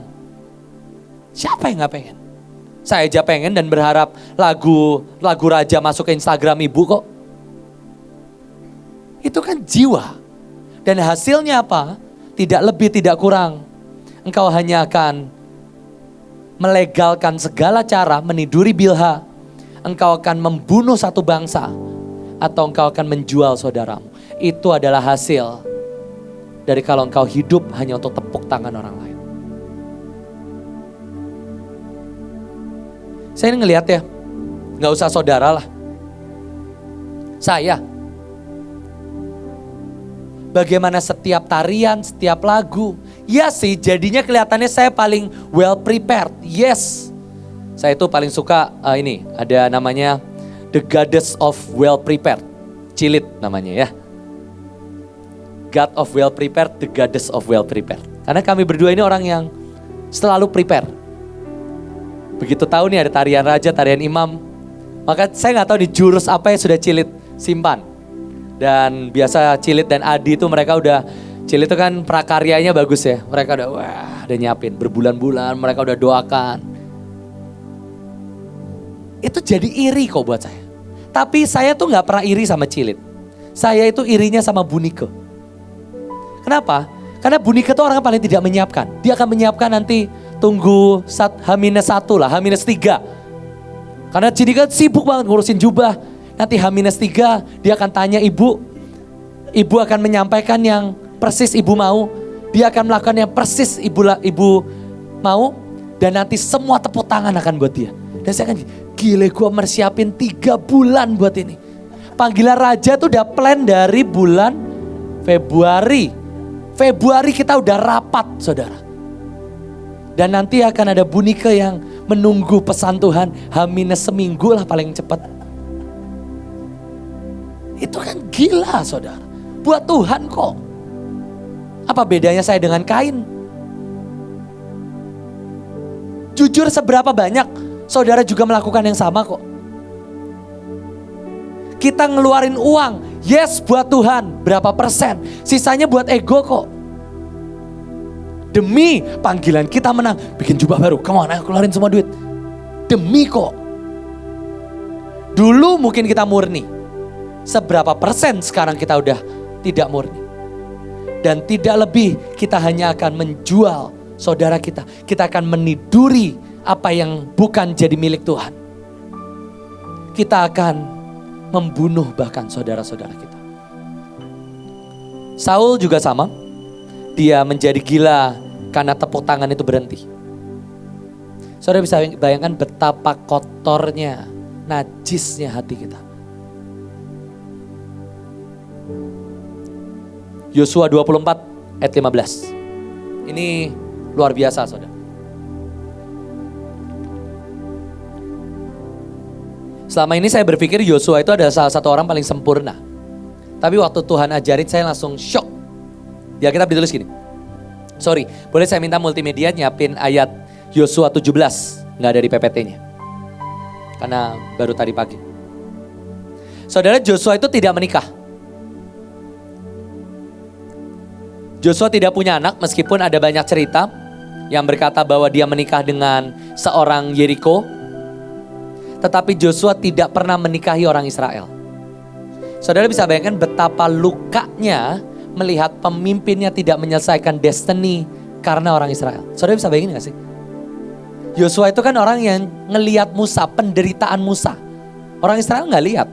Siapa yang gak pengen? Saya aja pengen dan berharap lagu raja masuk ke Instagram ibu kok. Itu kan jiwa. Dan hasilnya apa? Tidak lebih, tidak kurang. Engkau hanya akan melegalkan segala cara, meniduri Bilha. Engkau akan membunuh satu bangsa. Atau engkau akan menjual saudaramu. Itu adalah hasil dari kalau engkau hidup hanya untuk tepuk tangan orang lain. Saya ini ngelihat ya, gak usah saudara lah. Saya. Bagaimana setiap tarian, setiap lagu. Ya sih, jadinya kelihatannya saya paling well prepared. Yes. Saya itu paling suka ini, ada namanya The Goddess of Well Prepared. Cilit namanya ya. God of Well Prepared, The Goddess of Well Prepared. Karena kami berdua ini orang yang selalu prepare. Begitu tahu nih ada tarian raja, tarian imam. Maka saya gak tahu di jurus apa yang sudah Cilit simpan. Dan biasa Cilit dan Adi itu mereka udah, Cilit itu kan prakaryanya bagus ya. Mereka udah nyiapin berbulan-bulan, mereka udah doakan. Itu jadi iri kok buat saya. Tapi saya tuh gak pernah iri sama Cilit. Saya itu irinya sama Bunike. Kenapa? Karena Bunike tuh orang yang paling tidak menyiapkan. Dia akan menyiapkan nanti tunggu H-1 lah, H-3. Karena Cini kan sibuk banget ngurusin jubah. Nanti H-3 dia akan tanya ibu. Ibu akan menyampaikan yang persis ibu mau. Dia akan melakukan yang persis ibu mau. Dan nanti semua tepuk tangan akan buat dia. Dan saya akan gile gue mersiapin 3 bulan buat ini. Panggilan raja tuh udah plan dari bulan Februari. Februari kita udah rapat saudara. Dan nanti akan ada Bunike yang menunggu pesan Tuhan H-seminggu lah paling cepat. Itu kan gila saudara. Buat Tuhan kok. Apa bedanya saya dengan Kain? Jujur seberapa banyak saudara juga melakukan yang sama kok. Kita ngeluarin uang. Yes buat Tuhan. Berapa persen. Sisanya buat ego kok. Demi panggilan kita menang. Bikin jubah baru. Come on, ayo keluarin semua duit. Demi kok. Dulu mungkin kita murni. Seberapa persen sekarang kita udah tidak murni. Dan tidak lebih kita hanya akan menjual saudara kita. Kita akan meniduri apa yang bukan jadi milik Tuhan. Kita akan membunuh bahkan saudara-saudara kita. Saul juga sama. Dia menjadi gila karena tepuk tangan itu berhenti. Saudara bisa bayangkan betapa kotornya, najisnya hati kita. Yosua 24 ayat 15. Ini luar biasa saudara. Selama ini saya berpikir Yosua itu adalah salah satu orang paling sempurna. Tapi waktu Tuhan ajarin saya langsung shock. Di Alkitab ditulis gini. Sorry, boleh saya minta multimedia nyiapin ayat Yosua 17. Nggak dari PPT-nya. Karena baru tadi pagi. Saudara, Yosua itu tidak menikah. Joshua tidak punya anak meskipun ada banyak cerita yang berkata bahwa dia menikah dengan seorang Yeriko. Tetapi Joshua tidak pernah menikahi orang Israel. Saudara bisa bayangkan betapa lukanya melihat pemimpinnya tidak menyelesaikan destiny karena orang Israel. Saudara bisa bayangin gak sih? Yosua itu kan orang yang ngelihat Musa, penderitaan Musa. Orang Israel gak lihat.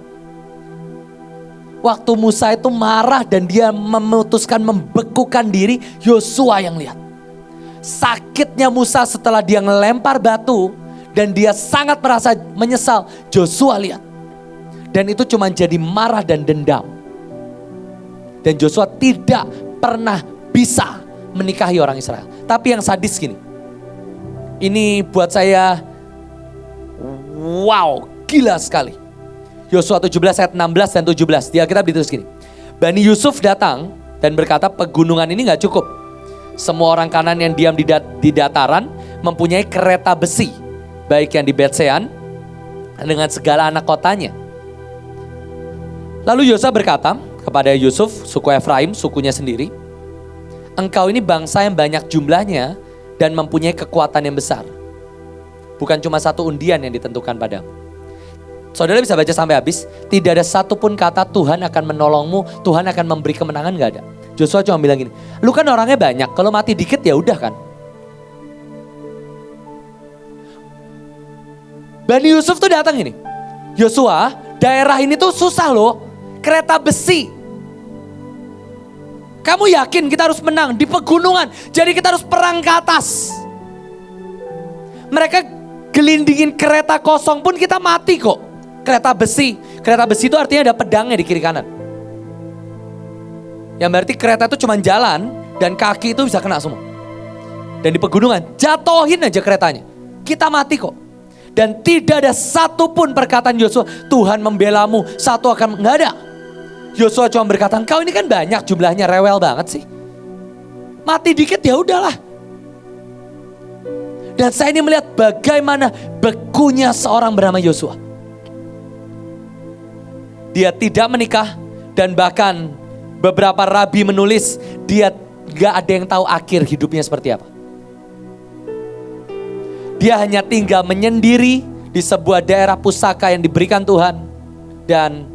Waktu Musa itu marah dan dia memutuskan membekukan diri, Yosua yang lihat. Sakitnya Musa setelah dia ngelempar batu dan dia sangat merasa menyesal, Yosua lihat. Dan itu cuma jadi marah dan dendam. Dan Yosua tidak pernah bisa menikahi orang Israel. Tapi yang sadis gini, ini buat saya wow, gila sekali. Yosua 17 ayat 16 dan 17. Di Alkitab ditulis gini. Bani Yusuf datang dan berkata, pegunungan ini gak cukup. Semua orang Kanaan yang diam di dataran mempunyai kereta besi. Baik yang di Bet-Sean dengan segala anak kotanya. Lalu Yosua berkata kepada Yusuf, suku Efraim, sukunya sendiri. Engkau ini bangsa yang banyak jumlahnya dan mempunyai kekuatan yang besar. Bukan cuma satu undian yang ditentukan padamu. Saudara bisa baca sampai habis. Tidak ada satupun kata Tuhan akan menolongmu, Tuhan akan memberi kemenangan, gak ada. Joshua cuma bilang gini, lu kan orangnya banyak, kalau mati dikit ya udah kan. Bani Yusuf tuh datang gini, Joshua, daerah ini tuh susah loh, kereta besi. Kamu yakin kita harus menang di pegunungan, jadi kita harus perang ke atas. Mereka gelindingin kereta kosong pun kita mati kok. Kereta besi itu artinya ada pedangnya di kiri kanan. Yang berarti kereta itu cuma jalan dan kaki itu bisa kena semua. Dan di pegunungan jatohin aja keretanya, kita mati kok. Dan tidak ada satupun perkataan Yosua, Tuhan membelamu, satu akan, nggak ada. Yosua cuma berkata, kau ini kan banyak jumlahnya, rewel banget sih. Mati dikit ya udahlah. Dan saya ini melihat bagaimana bekunya seorang bernama Yosua. Dia tidak menikah dan bahkan beberapa rabi menulis dia gak ada yang tahu akhir hidupnya seperti apa. Dia hanya tinggal menyendiri di sebuah daerah pusaka yang diberikan Tuhan. Dan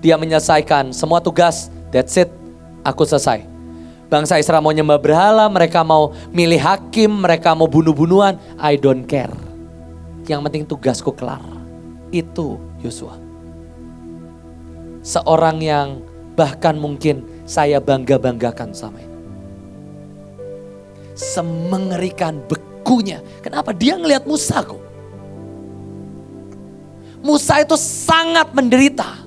dia menyelesaikan semua tugas, that's it, aku selesai. Bangsa Israel mau nyembah berhala, mereka mau milih hakim, mereka mau bunuh-bunuhan, I don't care. Yang penting tugasku kelar. Itu Yosua. Seorang yang bahkan mungkin saya bangga-banggakan sama ini. Semengerikan bekunya. Kenapa? Dia ngelihat Musa kok. Musa itu sangat menderita.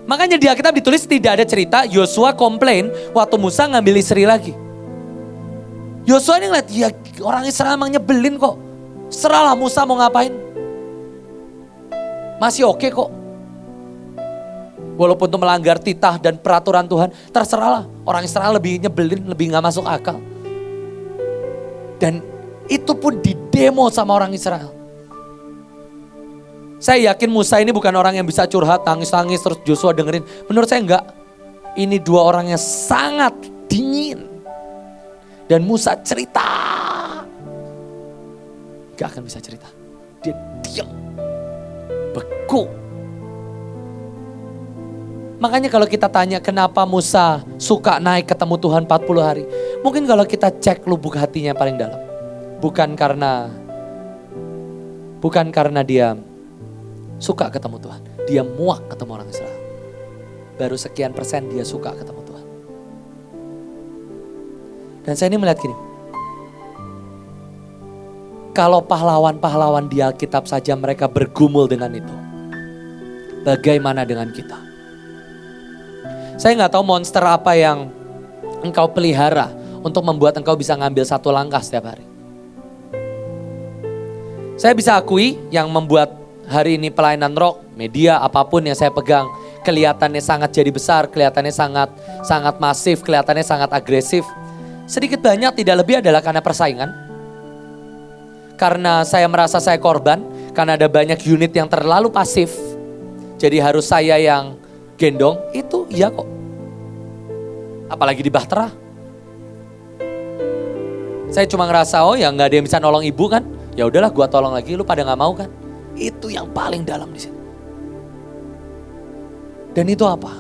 Makanya di Alkitab ditulis tidak ada cerita Yosua komplain waktu Musa ngambil istri lagi. Yosua ini ngeliat, ya orang Israel emang nyebelin kok. Serahlah Musa mau ngapain. Masih oke kok. Walaupun itu melanggar titah dan peraturan Tuhan, terserahlah. Orang Israel lebih nyebelin, lebih gak masuk akal. Dan itu pun didemo sama orang Israel. Saya yakin Musa ini bukan orang yang bisa curhat, tangis-tangis terus Joshua dengerin. Menurut saya enggak. Ini dua orang yang sangat dingin. Dan Musa cerita. Gak akan bisa cerita. Dia diam. Beku. Makanya kalau kita tanya kenapa Musa suka naik ketemu Tuhan 40 hari. Mungkin kalau kita cek lubuk hatinya paling dalam. Bukan karena dia suka ketemu Tuhan. Dia muak ketemu orang Israel. Baru sekian persen dia suka ketemu Tuhan. Dan saya ini melihat gini. Kalau pahlawan-pahlawan di Alkitab saja mereka bergumul dengan itu. Bagaimana dengan kita? Saya gak tahu monster apa yang engkau pelihara untuk membuat engkau bisa ngambil satu langkah setiap hari. Saya bisa akui yang membuat hari ini pelayanan rock, media, apapun yang saya pegang, kelihatannya sangat jadi besar, kelihatannya sangat masif, kelihatannya sangat agresif. Sedikit banyak tidak lebih adalah karena persaingan. Karena saya merasa saya korban, karena ada banyak unit yang terlalu pasif. Jadi harus saya yang gendong, itu iya kok. Apalagi di Bahtera. Saya cuma ngerasa, oh ya gak ada yang bisa nolong ibu kan. Ya udahlah gua tolong lagi, lu pada gak mau kan. Itu yang paling dalam di sini. Dan itu apa?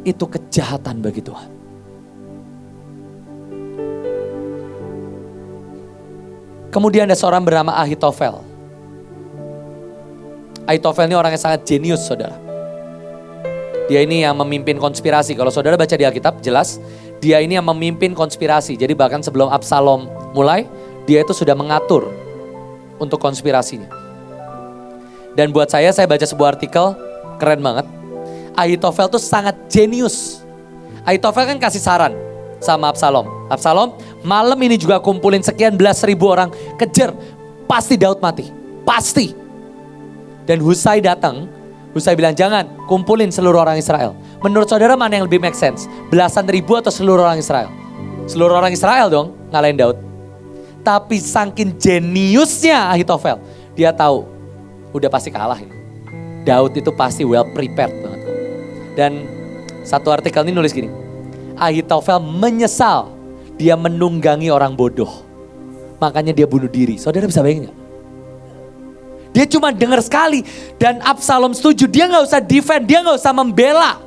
Itu kejahatan bagi Tuhan. Kemudian ada seorang bernama Ahitofel. Ahitofel ini orang yang sangat jenius, saudara. Dia ini yang memimpin konspirasi. Kalau saudara baca di Alkitab, jelas dia ini yang memimpin konspirasi. Jadi bahkan sebelum Absalom mulai, dia itu sudah mengatur untuk konspirasinya. Dan buat saya baca sebuah artikel, keren banget. Ahitofel tuh sangat jenius. Ahitofel kan kasih saran sama Absalom. Absalom, malam ini juga kumpulin sekian belas ribu orang, kejar, pasti Daud mati, pasti. Dan Husai datang, Husai bilang jangan, kumpulin seluruh orang Israel. Menurut saudara mana yang lebih make sense? Belasan ribu atau seluruh orang Israel? Seluruh orang Israel dong ngalahin Daud. Tapi saking jeniusnya Ahitofel, dia tahu udah pasti kalah ini. Daud itu pasti well prepared banget. Dan satu artikel ini nulis gini, Ahitofel menyesal dia menunggangi orang bodoh. Makanya dia bunuh diri. Saudara bisa bayangin gak? Dia cuma dengar sekali dan Absalom setuju. Dia gak usah defend, dia gak usah membela.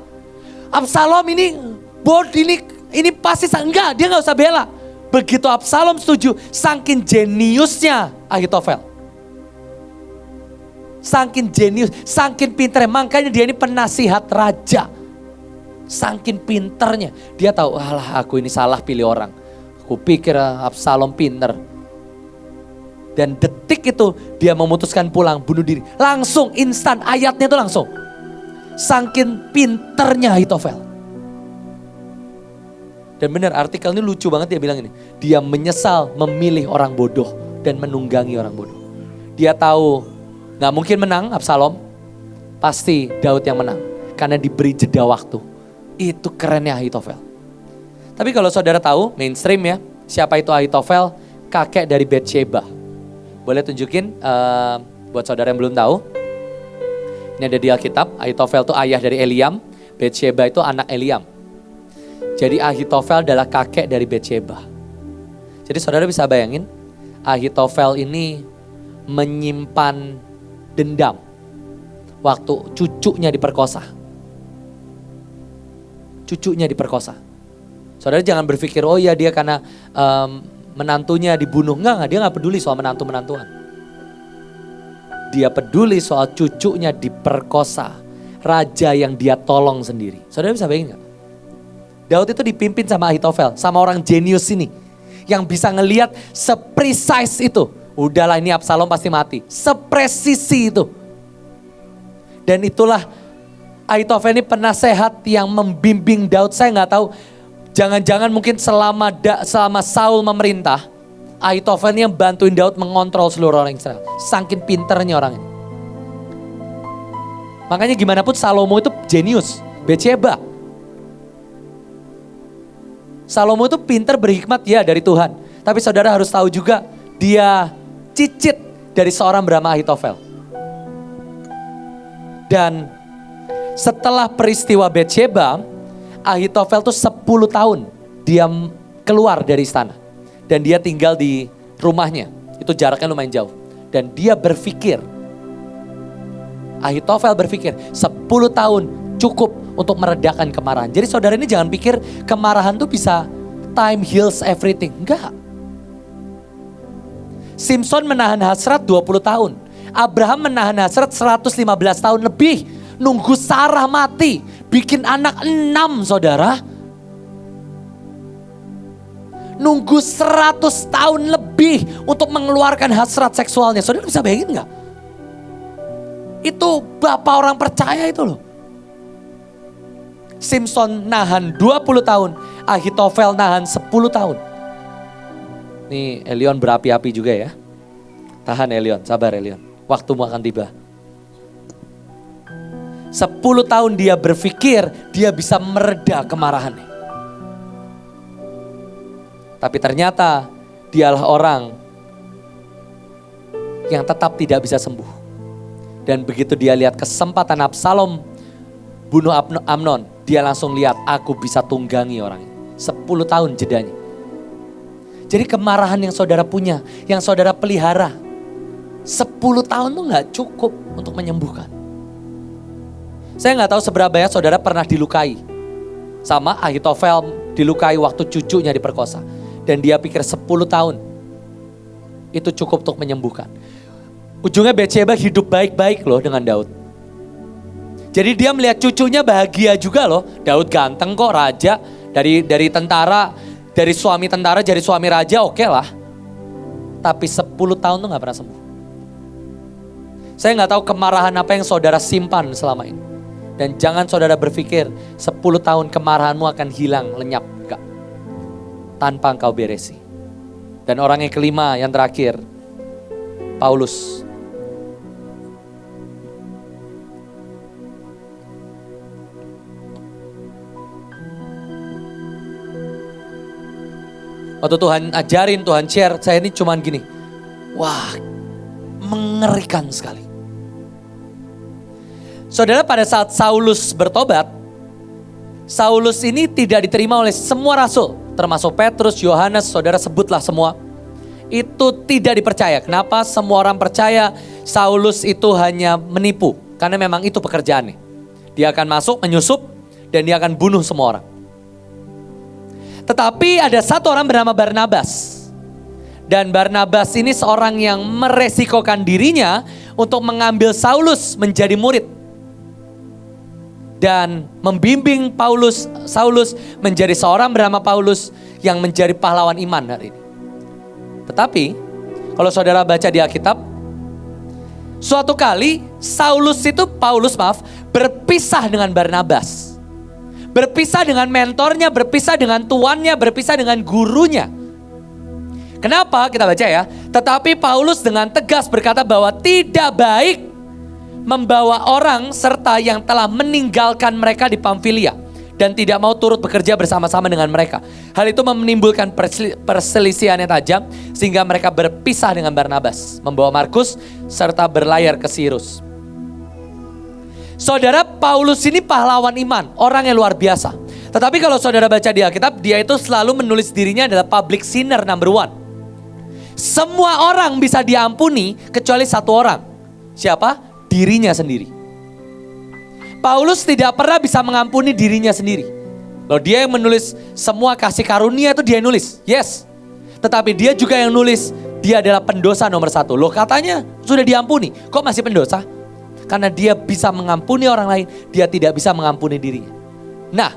Absalom ini pasti enggak, dia gak usah bela. Begitu Absalom setuju, saking jeniusnya Ahitofel. Saking jenius, saking pinternya. Makanya dia ini penasihat raja. Saking pinternya. Dia tahu, alah aku ini salah pilih orang. Aku pikir Absalom pinter. Dan detik itu dia memutuskan pulang, bunuh diri. Langsung, instan, ayatnya itu langsung. Saking pinternya Ahitofel. Dan benar artikel ini lucu banget, dia bilang ini. Dia menyesal memilih orang bodoh dan menunggangi orang bodoh. Dia tahu gak mungkin menang Absalom, pasti Daud yang menang. Karena diberi jeda waktu. Itu kerennya Ahitofel. Tapi kalau saudara tahu, mainstream ya, siapa itu Ahitofel? Kakek dari Batsheba. Boleh tunjukin buat saudara yang belum tahu. Ini ada di Alkitab, Ahitofel itu ayah dari Eliam, Batsheba itu anak Eliam. Jadi Ahitofel adalah kakek dari Batsheba. Jadi saudara bisa bayangin, Ahitofel ini menyimpan dendam waktu cucunya diperkosa. Cucunya diperkosa. Saudara jangan berpikir, oh ya dia karena menantunya dibunuh. Enggak, dia gak peduli soal menantu-menantuan. Dia peduli soal cucunya diperkosa. Raja yang dia tolong sendiri. Saudara bisa bayangin gak? Daud itu dipimpin sama Ahitofel, sama orang jenius ini. Yang bisa ngelihat seprecise itu. Udahlah ini Absalom pasti mati. Sepresisi itu. Dan itulah Ahitofel ini penasehat yang membimbing Daud. Saya gak tahu, jangan-jangan mungkin selama Saul memerintah, Ahitofel ini yang bantuin Daud mengontrol seluruh orang Israel. Saking pinternya orang ini. Makanya gimana pun Salomo itu jenius, Batsheba. Salomo itu pinter, berhikmat ya dari Tuhan. Tapi saudara harus tahu juga, dia cicit dari seorang bernama Ahitofel. Dan setelah peristiwa Batsheba, Ahitofel tuh 10 tahun dia keluar dari istana. Dan dia tinggal di rumahnya, itu jaraknya lumayan jauh. Dan dia berpikir, Ahitofel berpikir 10 tahun cukup untuk meredakan kemarahan. Jadi saudara ini jangan pikir kemarahan tuh bisa time heals everything. Enggak. Simpson menahan hasrat 20 tahun. Abraham menahan hasrat 115 tahun lebih. Nunggu Sarah mati. Bikin anak 6 saudara. Nunggu 100 tahun lebih untuk mengeluarkan hasrat seksualnya. Saudara bisa bayangin gak? Itu bapak orang percaya itu loh. Simpson nahan 20 tahun. Ahitofel nahan 10 tahun. Nih Elion berapi-api juga ya. Tahan Elion, sabar Elion. Waktumu akan tiba. 10 tahun dia berpikir dia bisa mereda kemarahannya. Tapi ternyata dialah orang yang tetap tidak bisa sembuh. Dan begitu dia lihat kesempatan Absalom bunuh Amnon, dia langsung lihat aku bisa tunggangi orang ini. 10 tahun jedanya. Jadi kemarahan yang saudara punya, yang saudara pelihara, 10 tahun tuh gak cukup untuk menyembuhkan. Saya nggak tahu seberapa banyak saudara pernah dilukai. Sama Ahitofel dilukai waktu cucunya diperkosa. Dan dia pikir 10 tahun itu cukup untuk menyembuhkan. Ujungnya Batsheba hidup baik-baik loh dengan Daud. Jadi dia melihat cucunya bahagia juga loh. Daud ganteng kok, raja. Dari tentara, dari suami tentara jadi suami raja, oke lah. Tapi 10 tahun tuh gak pernah sembuh. Saya gak tahu kemarahan apa yang saudara simpan selama ini. Dan jangan saudara berpikir 10 tahun kemarahanmu akan hilang, lenyap. Enggak. Tanpa engkau beresi. Dan orang yang kelima, yang terakhir, Paulus. Waktu Tuhan ajarin, Tuhan share, saya ini cuman gini. Wah, mengerikan sekali. Saudara, pada saat Saulus bertobat, Saulus ini tidak diterima oleh semua rasul, termasuk Petrus, Yohanes, saudara sebutlah semua. Itu tidak dipercaya. Kenapa? Semua orang percaya Saulus itu hanya menipu, karena memang itu pekerjaannya. Dia akan masuk, menyusup, dan dia akan bunuh semua orang. Tetapi ada satu orang bernama Barnabas. Dan Barnabas ini seorang yang meresikokan dirinya untuk mengambil Saulus menjadi murid. Dan membimbing Saulus menjadi seorang bernama Paulus yang menjadi pahlawan iman hari ini. Tetapi kalau saudara baca di Alkitab, suatu kali Paulus berpisah dengan Barnabas. Berpisah dengan mentornya, berpisah dengan tuannya, berpisah dengan gurunya. Kenapa? Kita baca ya. Tetapi Paulus dengan tegas berkata bahwa tidak baik membawa orang serta yang telah meninggalkan mereka di Pamfilia dan tidak mau turut bekerja bersama-sama dengan mereka. Hal itu menimbulkan perselisihan yang tajam sehingga mereka berpisah dengan Barnabas, membawa Markus serta berlayar ke Sirus. Saudara, Paulus ini pahlawan iman, orang yang luar biasa. Tetapi kalau saudara baca di Alkitab, dia itu selalu menulis dirinya adalah public sinner number one. Semua orang bisa diampuni kecuali satu orang. Siapa? Dirinya sendiri. Paulus tidak pernah bisa mengampuni dirinya sendiri. Loh, dia yang menulis semua kasih karunia itu dia yang nulis. Yes. Tetapi dia juga yang nulis dia adalah pendosa nomor 1. Loh, katanya sudah diampuni. Kok masih pendosa? Karena dia bisa mengampuni orang lain, dia tidak bisa mengampuni dirinya. Nah,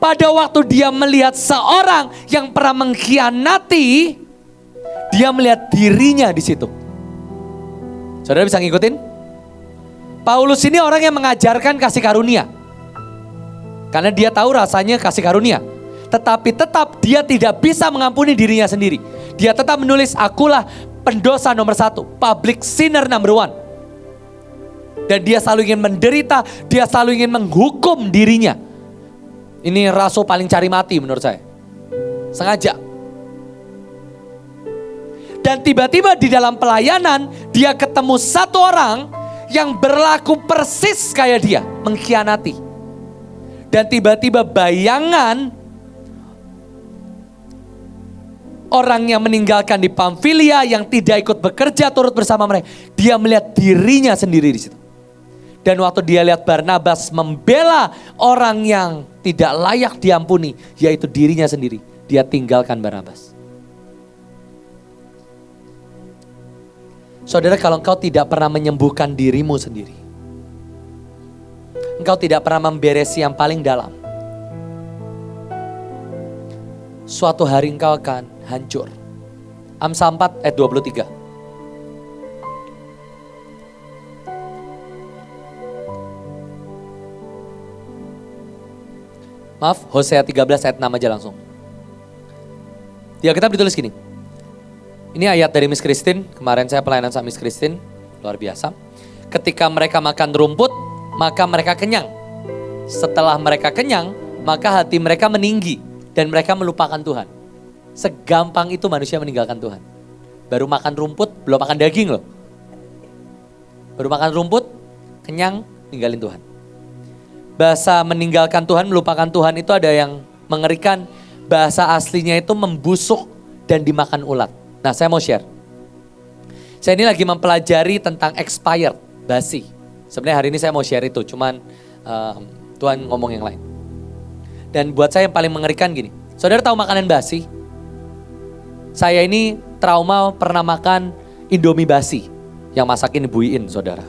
pada waktu dia melihat seorang yang pernah mengkhianati, dia melihat dirinya di situ. Saudara bisa ngikutin? Paulus ini orang yang mengajarkan kasih karunia. Karena dia tahu rasanya kasih karunia. Tetapi tetap dia tidak bisa mengampuni dirinya sendiri. Dia tetap menulis, akulah pendosa nomor 1. Public sinner number 1. Dan dia selalu ingin menderita. Dia selalu ingin menghukum dirinya. Ini rasul paling cari mati menurut saya. Sengaja. Dan tiba-tiba di dalam pelayanan dia ketemu satu orang yang berlaku persis kayak dia, mengkhianati. Dan tiba-tiba bayangan orang yang meninggalkan di Pamfilia yang tidak ikut bekerja turut bersama mereka, dia melihat dirinya sendiri di situ. Dan waktu dia lihat Barnabas membela orang yang tidak layak diampuni, yaitu dirinya sendiri, dia tinggalkan Barnabas. Saudara, kalau engkau tidak pernah menyembuhkan dirimu sendiri, engkau tidak pernah memberesi yang paling dalam, suatu hari engkau akan hancur. Amsal 4 ayat 23. Maaf, Hosea 13 ayat 6 aja langsung. Di Alkitab ditulis gini. Ini ayat dari Miss Christine. Kemarin saya pelayanan sama Miss Christine. Luar biasa. Ketika mereka makan rumput, maka mereka kenyang. Setelah mereka kenyang, maka hati mereka meninggi. Dan mereka melupakan Tuhan. Segampang itu manusia meninggalkan Tuhan. Baru makan rumput, belum makan daging loh. Baru makan rumput, kenyang, ninggalin Tuhan. Bahasa meninggalkan Tuhan, melupakan Tuhan itu ada yang mengerikan. Bahasa aslinya itu membusuk dan dimakan ulat. Nah, saya mau share. Saya ini lagi mempelajari tentang expired, basi. Sebenarnya hari ini saya mau share itu, cuman Tuhan ngomong yang lain. Dan buat saya yang paling mengerikan gini, saudara tahu makanan basi? Saya ini trauma pernah makan Indomie basi yang masakin Ibu Iin, saudara.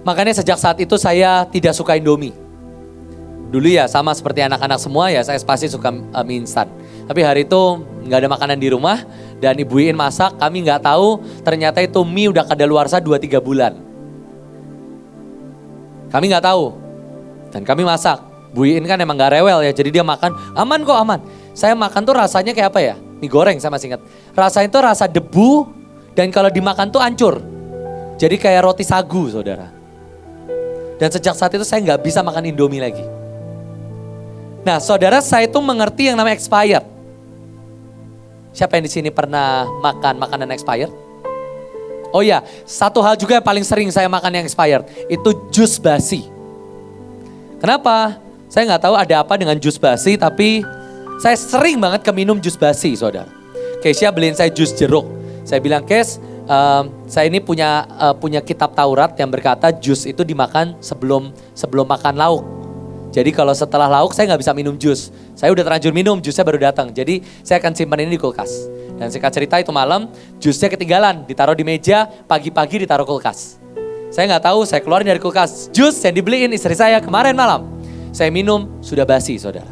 Makanya sejak saat itu saya tidak suka Indomie. Dulu ya sama seperti anak-anak semua ya, saya pasti suka mie instan. Tapi hari itu nggak ada makanan di rumah dan Ibu Iin masak, kami nggak tahu ternyata itu mie udah kadaluarsa 2-3 bulan. Kami nggak tahu dan kami masak. Bu Iin kan emang gak rewel ya, jadi dia makan aman kok aman. Saya makan tuh rasanya kayak apa ya? Mie goreng saya masih ingat. Rasanya tuh rasa debu dan kalau dimakan tuh hancur. Jadi kayak roti sagu, saudara. Dan sejak saat itu saya gak bisa makan Indomie lagi. Nah saudara, saya tuh mengerti yang namanya expired. Siapa yang di sini pernah makan makanan expired? Oh ya, satu hal juga yang paling sering saya makan yang expired, itu jus basi. Kenapa? Saya nggak tahu ada apa dengan jus basi, tapi saya sering banget keminum jus basi, saudara. Keisha beliin saya jus jeruk. Saya bilang, Kes, saya ini punya kitab Taurat yang berkata jus itu dimakan sebelum makan lauk. Jadi kalau setelah lauk saya nggak bisa minum jus. Saya udah terlanjur minum, jusnya baru datang. Jadi saya akan simpan ini di kulkas. Dan singkat cerita itu malam, jusnya ketinggalan, ditaruh di meja, pagi-pagi ditaruh kulkas. Saya nggak tahu, saya keluarin dari kulkas. Jus yang dibeliin istri saya kemarin malam. Saya minum, sudah basi, saudara.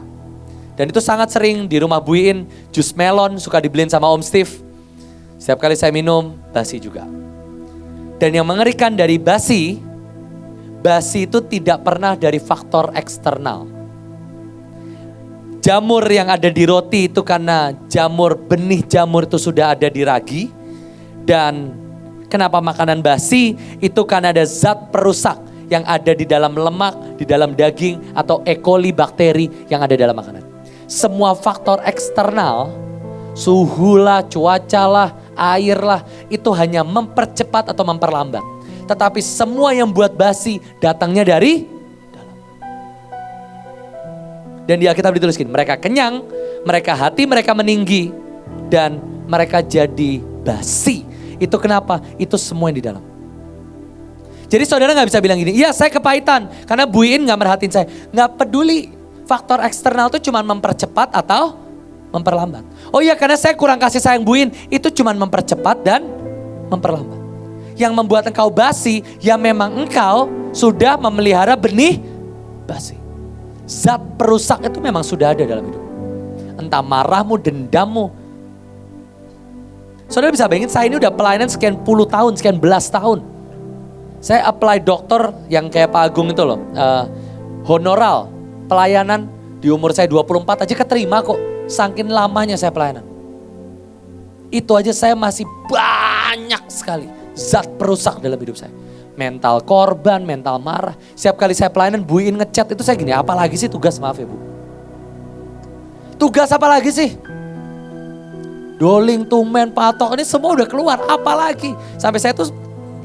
Dan itu sangat sering di rumah Bu Iin, jus melon suka dibeliin sama Om Steve. Setiap kali saya minum, basi juga. Dan yang mengerikan dari basi itu tidak pernah dari faktor eksternal. Jamur yang ada di roti itu karena benih jamur itu sudah ada di ragi. Dan kenapa makanan basi? Itu karena ada zat perusak yang ada di dalam lemak, di dalam daging, atau E. coli bakteri yang ada dalam makanan. Semua faktor eksternal, suhu lah, cuaca lah, air lah, itu hanya mempercepat atau memperlambat. Tetapi semua yang buat basi datangnya dari dalam. Dan di Alkitab dituliskan, mereka kenyang, hati mereka meninggi, dan mereka jadi basi. Itu kenapa? Itu semua yang di dalam. Jadi saudara gak bisa bilang gini, iya saya kepahitan karena Bu Iin gak merhatiin saya. Gak peduli, faktor eksternal itu cuma mempercepat atau memperlambat. Oh iya karena saya kurang kasih sayang Bu Iin, itu cuma mempercepat dan memperlambat. Yang membuat engkau basi, ya memang engkau sudah memelihara benih basi. Zat perusak itu memang sudah ada dalam hidup. Entah marahmu, dendammu. Saudara bisa bayangin saya ini udah pelayanan sekian puluh tahun, sekian belas tahun. Saya apply dokter yang kayak Pak Agung itu loh. Honoral, pelayanan di umur saya 24 aja keterima kok. Saking lamanya saya pelayanan. Itu aja saya masih banyak sekali zat perusak dalam hidup saya. Mental korban, mental marah. Setiap kali saya pelayanan Bu Iin ngechat itu saya gini, apalagi sih tugas, maaf ya Bu. Tugas apa lagi sih? Doling, tumen, patok, ini semua udah keluar, apalagi. Sampai saya tuh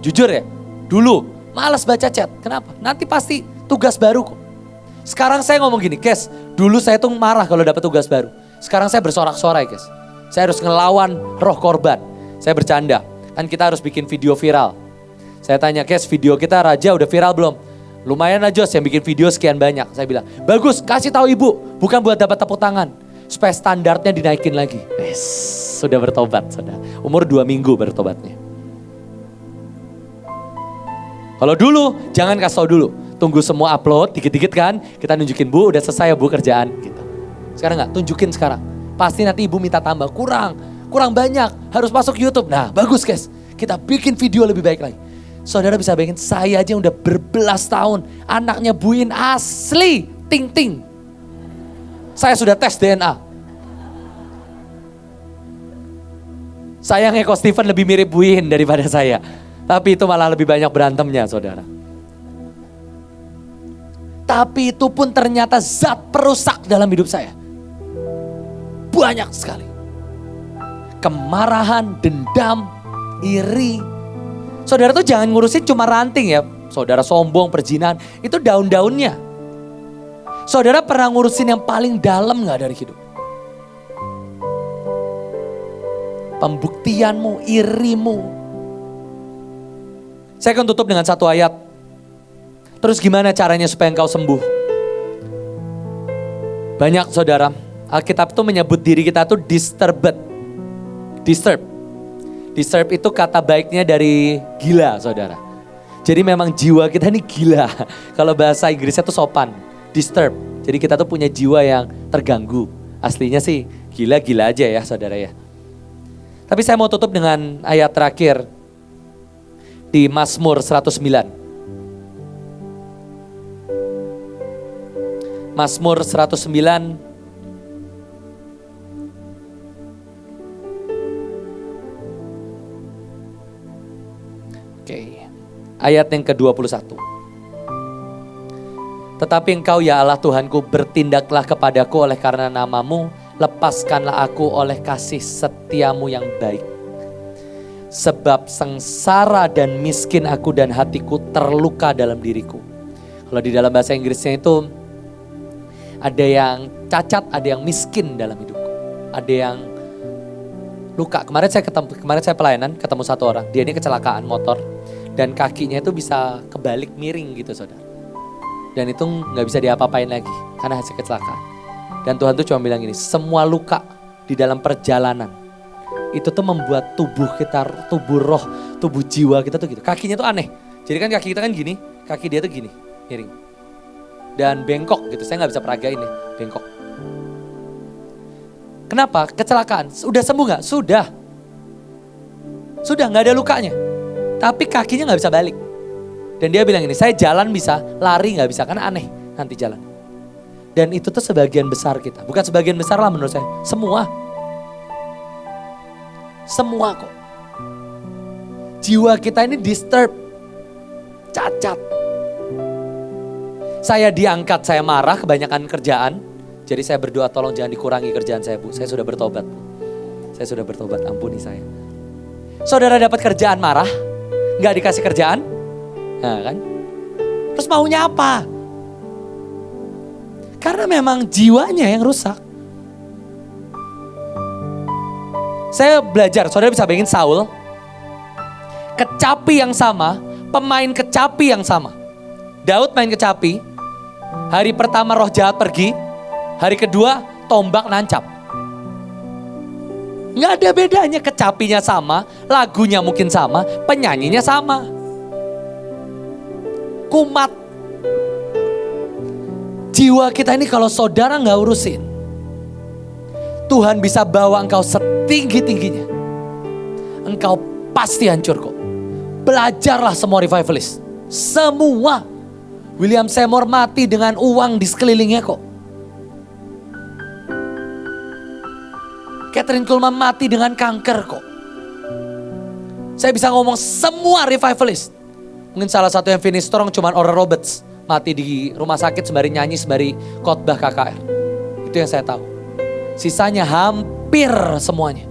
jujur ya, dulu malas baca chat. Kenapa? Nanti pasti tugas baru kok. Sekarang saya ngomong gini, Kes, dulu saya tuh marah kalau dapat tugas baru. Sekarang saya bersorak-sorai, Kes. Saya harus ngelawan roh korban. Saya bercanda, kan kita harus bikin video viral. Saya tanya, Kes, video kita Raja udah viral belum? Lumayan lah Jos yang bikin video sekian banyak. Saya bilang, bagus, kasih tahu ibu, bukan buat dapat tepuk tangan. Supaya standarnya dinaikin lagi. Yes, sudah bertobat, saudara. Umur 2 minggu bertobatnya. Kalau dulu, jangan kasih tahu dulu. Tunggu semua upload, dikit-dikit kan. Kita nunjukin, Bu, udah selesai ya Bu kerjaan. Gitu. Sekarang enggak, tunjukin sekarang. Pasti nanti ibu minta tambah, kurang banyak. Harus masuk YouTube. Nah, bagus guys. Kita bikin video lebih baik lagi. Saudara bisa bayangin, saya aja udah berbelas tahun. Anaknya Bu Iin asli, ting-ting. Saya sudah tes DNA. Sayangnya kok Steven lebih mirip Bu Iin daripada saya. Tapi itu malah lebih banyak berantemnya, saudara. Tapi itu pun ternyata zat perusak dalam hidup saya. Banyak sekali. Kemarahan, dendam, iri. Saudara tuh jangan ngurusin cuma ranting ya. Saudara sombong, perzinahan, itu daun-daunnya. Saudara pernah ngurusin yang paling dalam gak dari hidup? Pembuktianmu, irimu. Saya akan tutup dengan satu ayat. Terus gimana caranya supaya engkau sembuh? Banyak saudara, Alkitab itu menyebut diri kita tuh disturbed. Disturb itu kata baiknya dari gila saudara. Jadi memang jiwa kita ini gila. Kalau bahasa Inggrisnya tuh sopan, disturb. Jadi kita tuh punya jiwa yang terganggu. Aslinya sih gila-gila aja ya saudara ya. Tapi saya mau tutup dengan ayat terakhir di Mazmur 109. Mazmur 109 ayat yang ke-21. Tetapi engkau ya Allah Tuhanku, bertindaklah kepadaku oleh karena namamu, lepaskanlah aku oleh kasih setiamu yang baik. Sebab sengsara dan miskin aku dan hatiku terluka dalam diriku. Kalau di dalam bahasa Inggrisnya itu ada yang cacat, ada yang miskin dalam hidupku. Ada yang luka. Kemarin saya pelayanan ketemu satu orang, dia ini kecelakaan motor dan kakinya itu bisa kebalik miring gitu saudara. Dan itu gak bisa diapa-apain lagi karena hasil kecelakaan. Dan Tuhan tuh cuma bilang gini, semua luka di dalam perjalanan itu tuh membuat tubuh kita, tubuh roh, tubuh jiwa kita tuh gitu. Kakinya tuh aneh. Jadi kan kaki kita kan gini, kaki dia tuh gini, miring. Dan bengkok gitu, saya gak bisa peragain nih, bengkok. Kenapa? Kecelakaan. Udah sembuh gak? Sudah. Sudah gak ada lukanya. Tapi kakinya gak bisa balik. Dan dia bilang ini, saya jalan bisa, lari gak bisa, karena aneh nanti jalan. Dan itu tuh sebagian besar kita. Bukan sebagian besar lah menurut saya, semua. Semua kok. Jiwa kita ini disturb, cacat. Saya diangkat, saya marah kebanyakan kerjaan. Jadi saya berdoa tolong jangan dikurangi kerjaan saya Bu. Saya sudah bertobat. Saya sudah bertobat, ampuni saya. Saudara dapat kerjaan marah, gak dikasih kerjaan. Nah kan. Terus maunya apa? Karena memang jiwanya yang rusak. Saya belajar, saudara bisa bayangin Saul. Kecapi yang sama, pemain kecapi yang sama. Daud main kecapi, hari pertama roh jahat pergi, hari kedua tombak nancap. Nggak ada bedanya, kecapinya sama, lagunya mungkin sama, penyanyinya sama. Kumat. Jiwa kita ini kalau saudara nggak urusin, Tuhan bisa bawa engkau setinggi-tingginya. Engkau pasti hancur kok. Belajarlah semua revivalist. Semua. William Seymour mati dengan uang di sekelilingnya kok. Catherine Kuhlman mati dengan kanker kok. Saya bisa ngomong semua revivalist. Mungkin salah satu yang finish strong cuman Oral Roberts. Mati di rumah sakit sembari nyanyi, sembari khotbah KKR. Itu yang saya tahu. Sisanya hampir semuanya.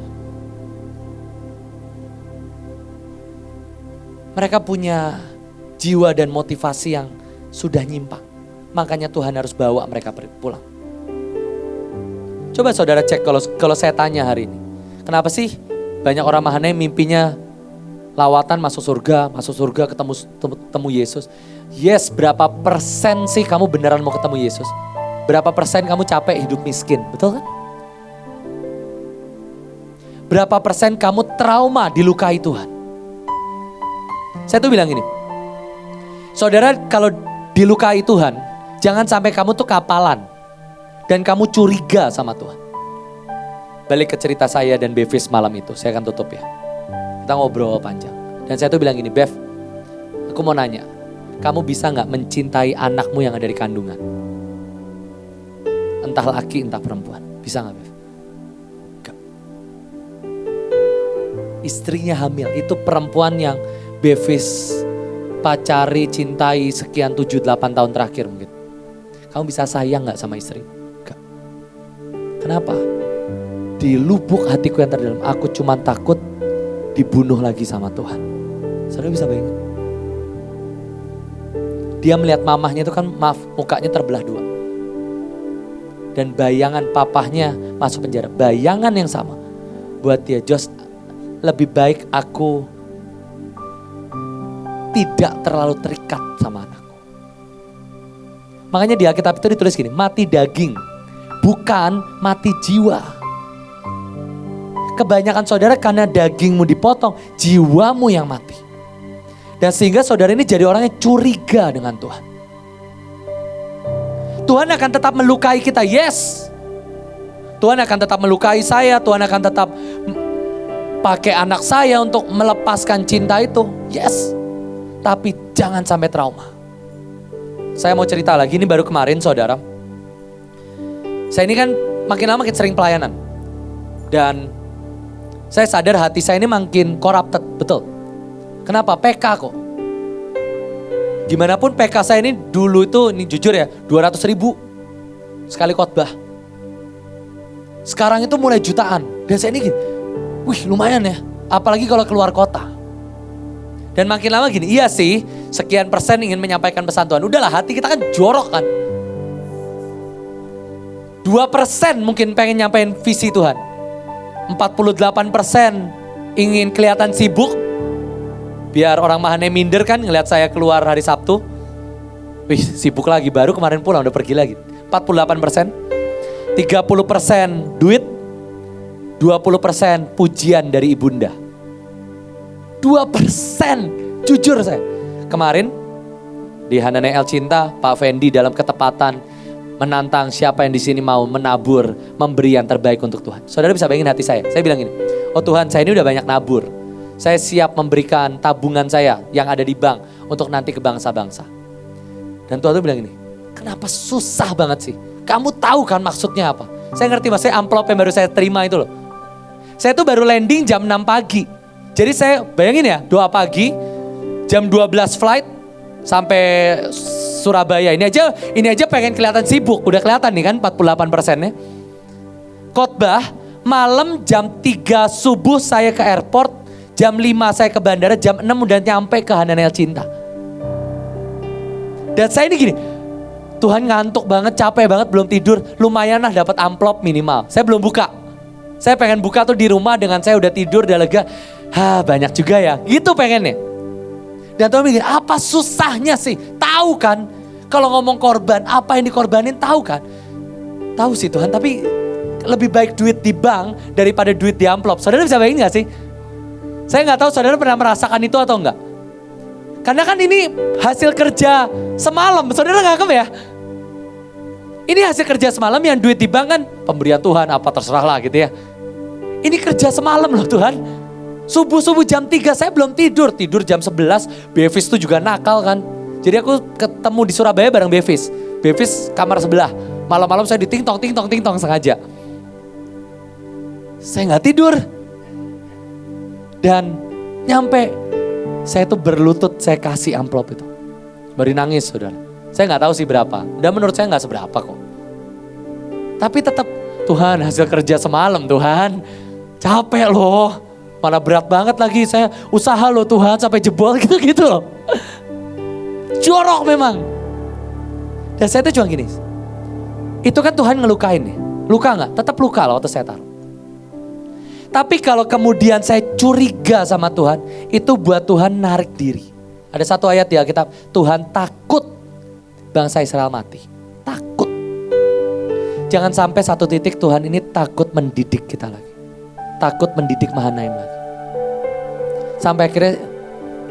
Mereka punya jiwa dan motivasi yang sudah nyimpang. Makanya Tuhan harus bawa mereka pulang. Coba saudara cek kalau saya tanya hari ini. Kenapa sih banyak orang Mahanaim mimpinya lawatan masuk surga ketemu Yesus. Yes, berapa persen sih kamu beneran mau ketemu Yesus? Berapa persen kamu capek hidup miskin, betul kan? Berapa persen kamu trauma dilukai Tuhan? Saya tuh bilang gini, saudara kalau dilukai Tuhan, jangan sampai kamu tuh kapalan dan kamu curiga sama Tuhan. Balik ke cerita saya dan Bevis malam itu, saya akan tutup ya. Kita ngobrol panjang. Dan saya tuh bilang gini, Bev, aku mau nanya, kamu bisa gak mencintai anakmu yang ada di kandungan? Entah laki, entah perempuan. Bisa gak, Bev? Gak. Istrinya hamil, itu perempuan yang Bevis pacari, cintai sekian 7-8 tahun terakhir mungkin. Kamu bisa sayang gak sama istri? Gak. Kenapa? Di lubuk hatiku yang terdalam, aku cuma takut dibunuh lagi sama Tuhan. Saudara bisa bayangin? Dia melihat mamahnya itu kan, maaf, mukanya terbelah dua. Dan bayangan papahnya masuk penjara. Bayangan yang sama. Buat dia, Jos, lebih baik aku tidak terlalu terikat sama anakku. Makanya di Alkitab itu ditulis gini, mati daging, bukan mati jiwa. Kebanyakan saudara karena dagingmu dipotong, jiwamu yang mati. Dan sehingga saudara ini jadi orang yang curiga dengan Tuhan. Tuhan akan tetap melukai kita, yes. Tuhan akan tetap melukai saya, Tuhan akan tetap pakai anak saya untuk melepaskan cinta itu, yes. Tapi jangan sampai trauma. Saya mau cerita lagi, ini baru kemarin saudara. Saya ini kan makin lama makin sering pelayanan. Dan saya sadar hati saya ini makin corrupted, betul. Kenapa? PK kok. Gimana pun PK saya ini dulu itu, ini jujur ya, 200.000 sekali khotbah. Sekarang itu mulai jutaan. Dan saya ini gini, wih lumayan ya, apalagi kalau keluar kota. Dan makin lama gini, iya sih sekian persen ingin menyampaikan pesan Tuhan. Udahlah, hati kita kan jorok kan. 2% mungkin pengen nyampein visi Tuhan. 48% ingin kelihatan sibuk. Biar orang Mahane minder kan ngeliat saya keluar hari Sabtu. Wih sibuk lagi, baru kemarin pulang udah pergi lagi. 48%. 30% duit. 20% pujian dari ibunda. 2% jujur saya. Kemarin di Hanane El Cinta, Pak Fendi dalam ketepatan menantang siapa yang di sini mau menabur, memberi yang terbaik untuk Tuhan. Saudara bisa bayangin hati saya. Saya bilang gini, oh Tuhan saya ini udah banyak nabur. Saya siap memberikan tabungan saya yang ada di bank untuk nanti ke bangsa-bangsa. Dan Tuhan tuh bilang gini, kenapa susah banget sih? Kamu tahu kan maksudnya apa? Saya ngerti mas, saya amplop yang baru saya terima itu loh. Saya tuh baru landing jam 6 pagi. Jadi saya bayangin ya, doa pagi, jam 12 flight sampai Surabaya. Ini aja pengen kelihatan sibuk. Udah kelihatan nih kan 48%-nya. Khotbah, malam jam 3 subuh saya ke airport. Jam 5 saya ke bandara, jam 6 udah nyampe ke Hanane El Cinta. Dan saya ini gini, Tuhan ngantuk banget, capek banget, belum tidur. Lumayan lah dapat amplop minimal. Saya belum buka. Saya pengen buka tuh di rumah dengan saya udah tidur, udah lega. Banyak juga ya, gitu pengennya. Dan Tuhan mikir, apa susahnya sih? Tahu kan, kalau ngomong korban, apa yang dikorbanin tahu kan? Tahu sih Tuhan, tapi lebih baik duit di bank daripada duit di amplop. Saudara bisa bayangin gak sih? Saya gak tahu saudara pernah merasakan itu atau enggak. Karena kan ini hasil kerja semalam, saudara nganggep ya? Ini hasil kerja semalam yang duit di bank kan pemberian Tuhan, apa terserah lah gitu ya. Ini kerja semalam loh Tuhan. Subuh-subuh jam 3 saya belum tidur jam 11. Bevis tuh juga nakal kan. Jadi aku ketemu di Surabaya bareng Bevis. Bevis kamar sebelah. Malam-malam saya di ting tong sengaja. Saya gak tidur. Dan nyampe, saya tuh berlutut, saya kasih amplop itu. Baru nangis saudara. Saya gak tahu sih berapa. Dan menurut saya gak seberapa kok. Tapi tetap, Tuhan hasil kerja semalam Tuhan. Capek loh. Mana berat banget lagi, saya usaha loh Tuhan sampai jebol gitu-gitu loh. Jorok memang. Dan saya tuh cuma gini. Itu kan Tuhan ngelukain nih. Luka gak? Tetap luka loh waktu saya taruh. Tapi kalau kemudian saya curiga sama Tuhan, itu buat Tuhan narik diri. Ada satu ayat di Alkitab, Tuhan takut bangsa Israel mati. Takut. Jangan sampai satu titik Tuhan ini takut mendidik kita lagi. Takut mendidik Mahanaim lagi. Sampai akhirnya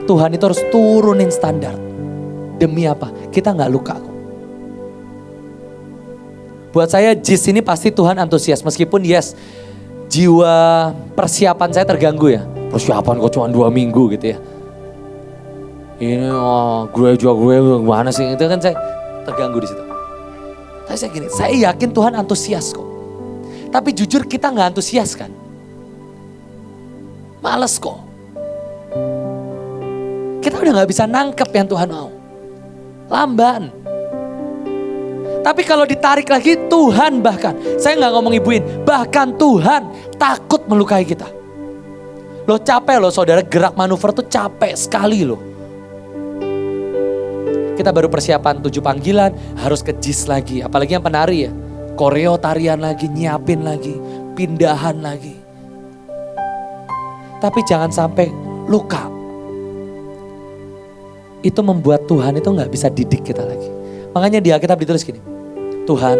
Tuhan itu harus turunin standar. Demi apa? Kita gak luka kok. Buat saya JIS ini pasti Tuhan antusias. Meskipun yes, jiwa persiapan saya terganggu ya. Persiapan kok cuma 2 minggu gitu ya. Ini gue gimana sih? Itu kan saya terganggu di situ. Tapi saya gini, saya yakin Tuhan antusias kok. Tapi jujur kita gak antusias kan. Males kok. Kita udah gak bisa nangkep yang Tuhan mau. Lamban. Tapi kalau ditarik lagi Tuhan bahkan, saya gak ngomong ibuin, bahkan Tuhan takut melukai kita. Loh capek loh saudara, gerak manuver tuh capek sekali loh. Kita baru persiapan 7 panggilan, harus ke JIS lagi. Apalagi yang penari ya, koreo tarian lagi, nyiapin lagi, pindahan lagi. Tapi jangan sampai luka. itu membuat Tuhan itu gak bisa didik kita lagi. Makanya di Alkitab ditulis gini, Tuhan,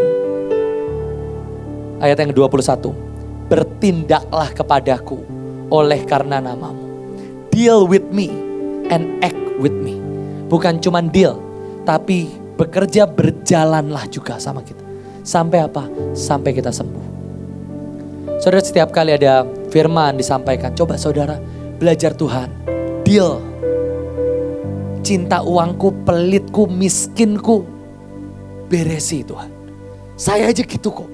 ayat yang ke-21, bertindaklah kepadaku oleh karena namamu. Deal with me and act with me. Bukan cuman deal, tapi bekerja, berjalanlah juga sama kita. Sampai apa? Sampai kita sembuh. Saudara, setiap kali ada firman disampaikan, coba saudara belajar Tuhan. Deal. Cinta uangku, pelitku, miskinku, beresi Tuhan. Saya aja gitu kok.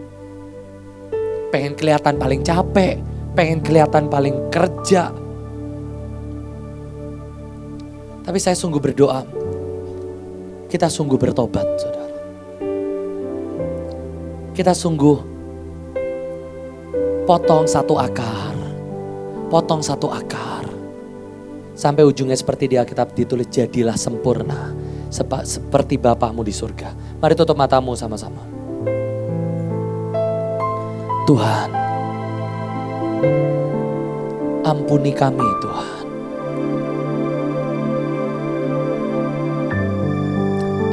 Pengen kelihatan paling capek, pengen kelihatan paling kerja. Tapi saya sungguh berdoa, kita sungguh bertobat saudara. Kita sungguh potong satu akar. Sampai ujungnya seperti di Alkitab ditulis, jadilah sempurna seperti Bapamu di surga. Mari tutup matamu sama-sama. Tuhan, ampuni kami Tuhan.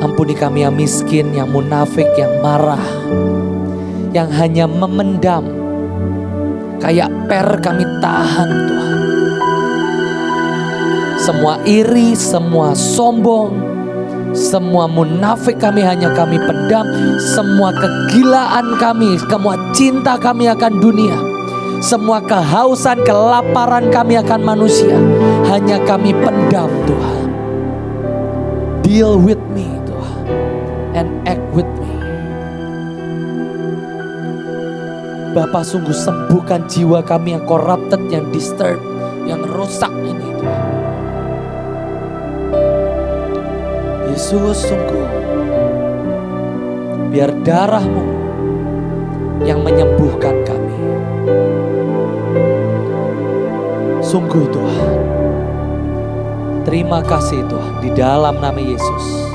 Ampuni kami yang miskin, yang munafik, yang marah, yang hanya memendam. Kayak per kami tahan Tuhan. Semua iri, semua sombong, semua munafik kami hanya kami pendam. Semua kegilaan kami, semua cinta kami akan dunia, semua kehausan, kelaparan kami akan manusia, hanya kami pendam Tuhan. Deal with me Tuhan, and act with me. Bapa, sungguh sembuhkan jiwa kami yang corrupted, yang disturbed, yang rusak ini Tuhan. Yesus, sungguh biar darah-Mu yang menyembuhkan kami. Sungguh Tuhan, terima kasih Tuhan, di dalam nama Yesus.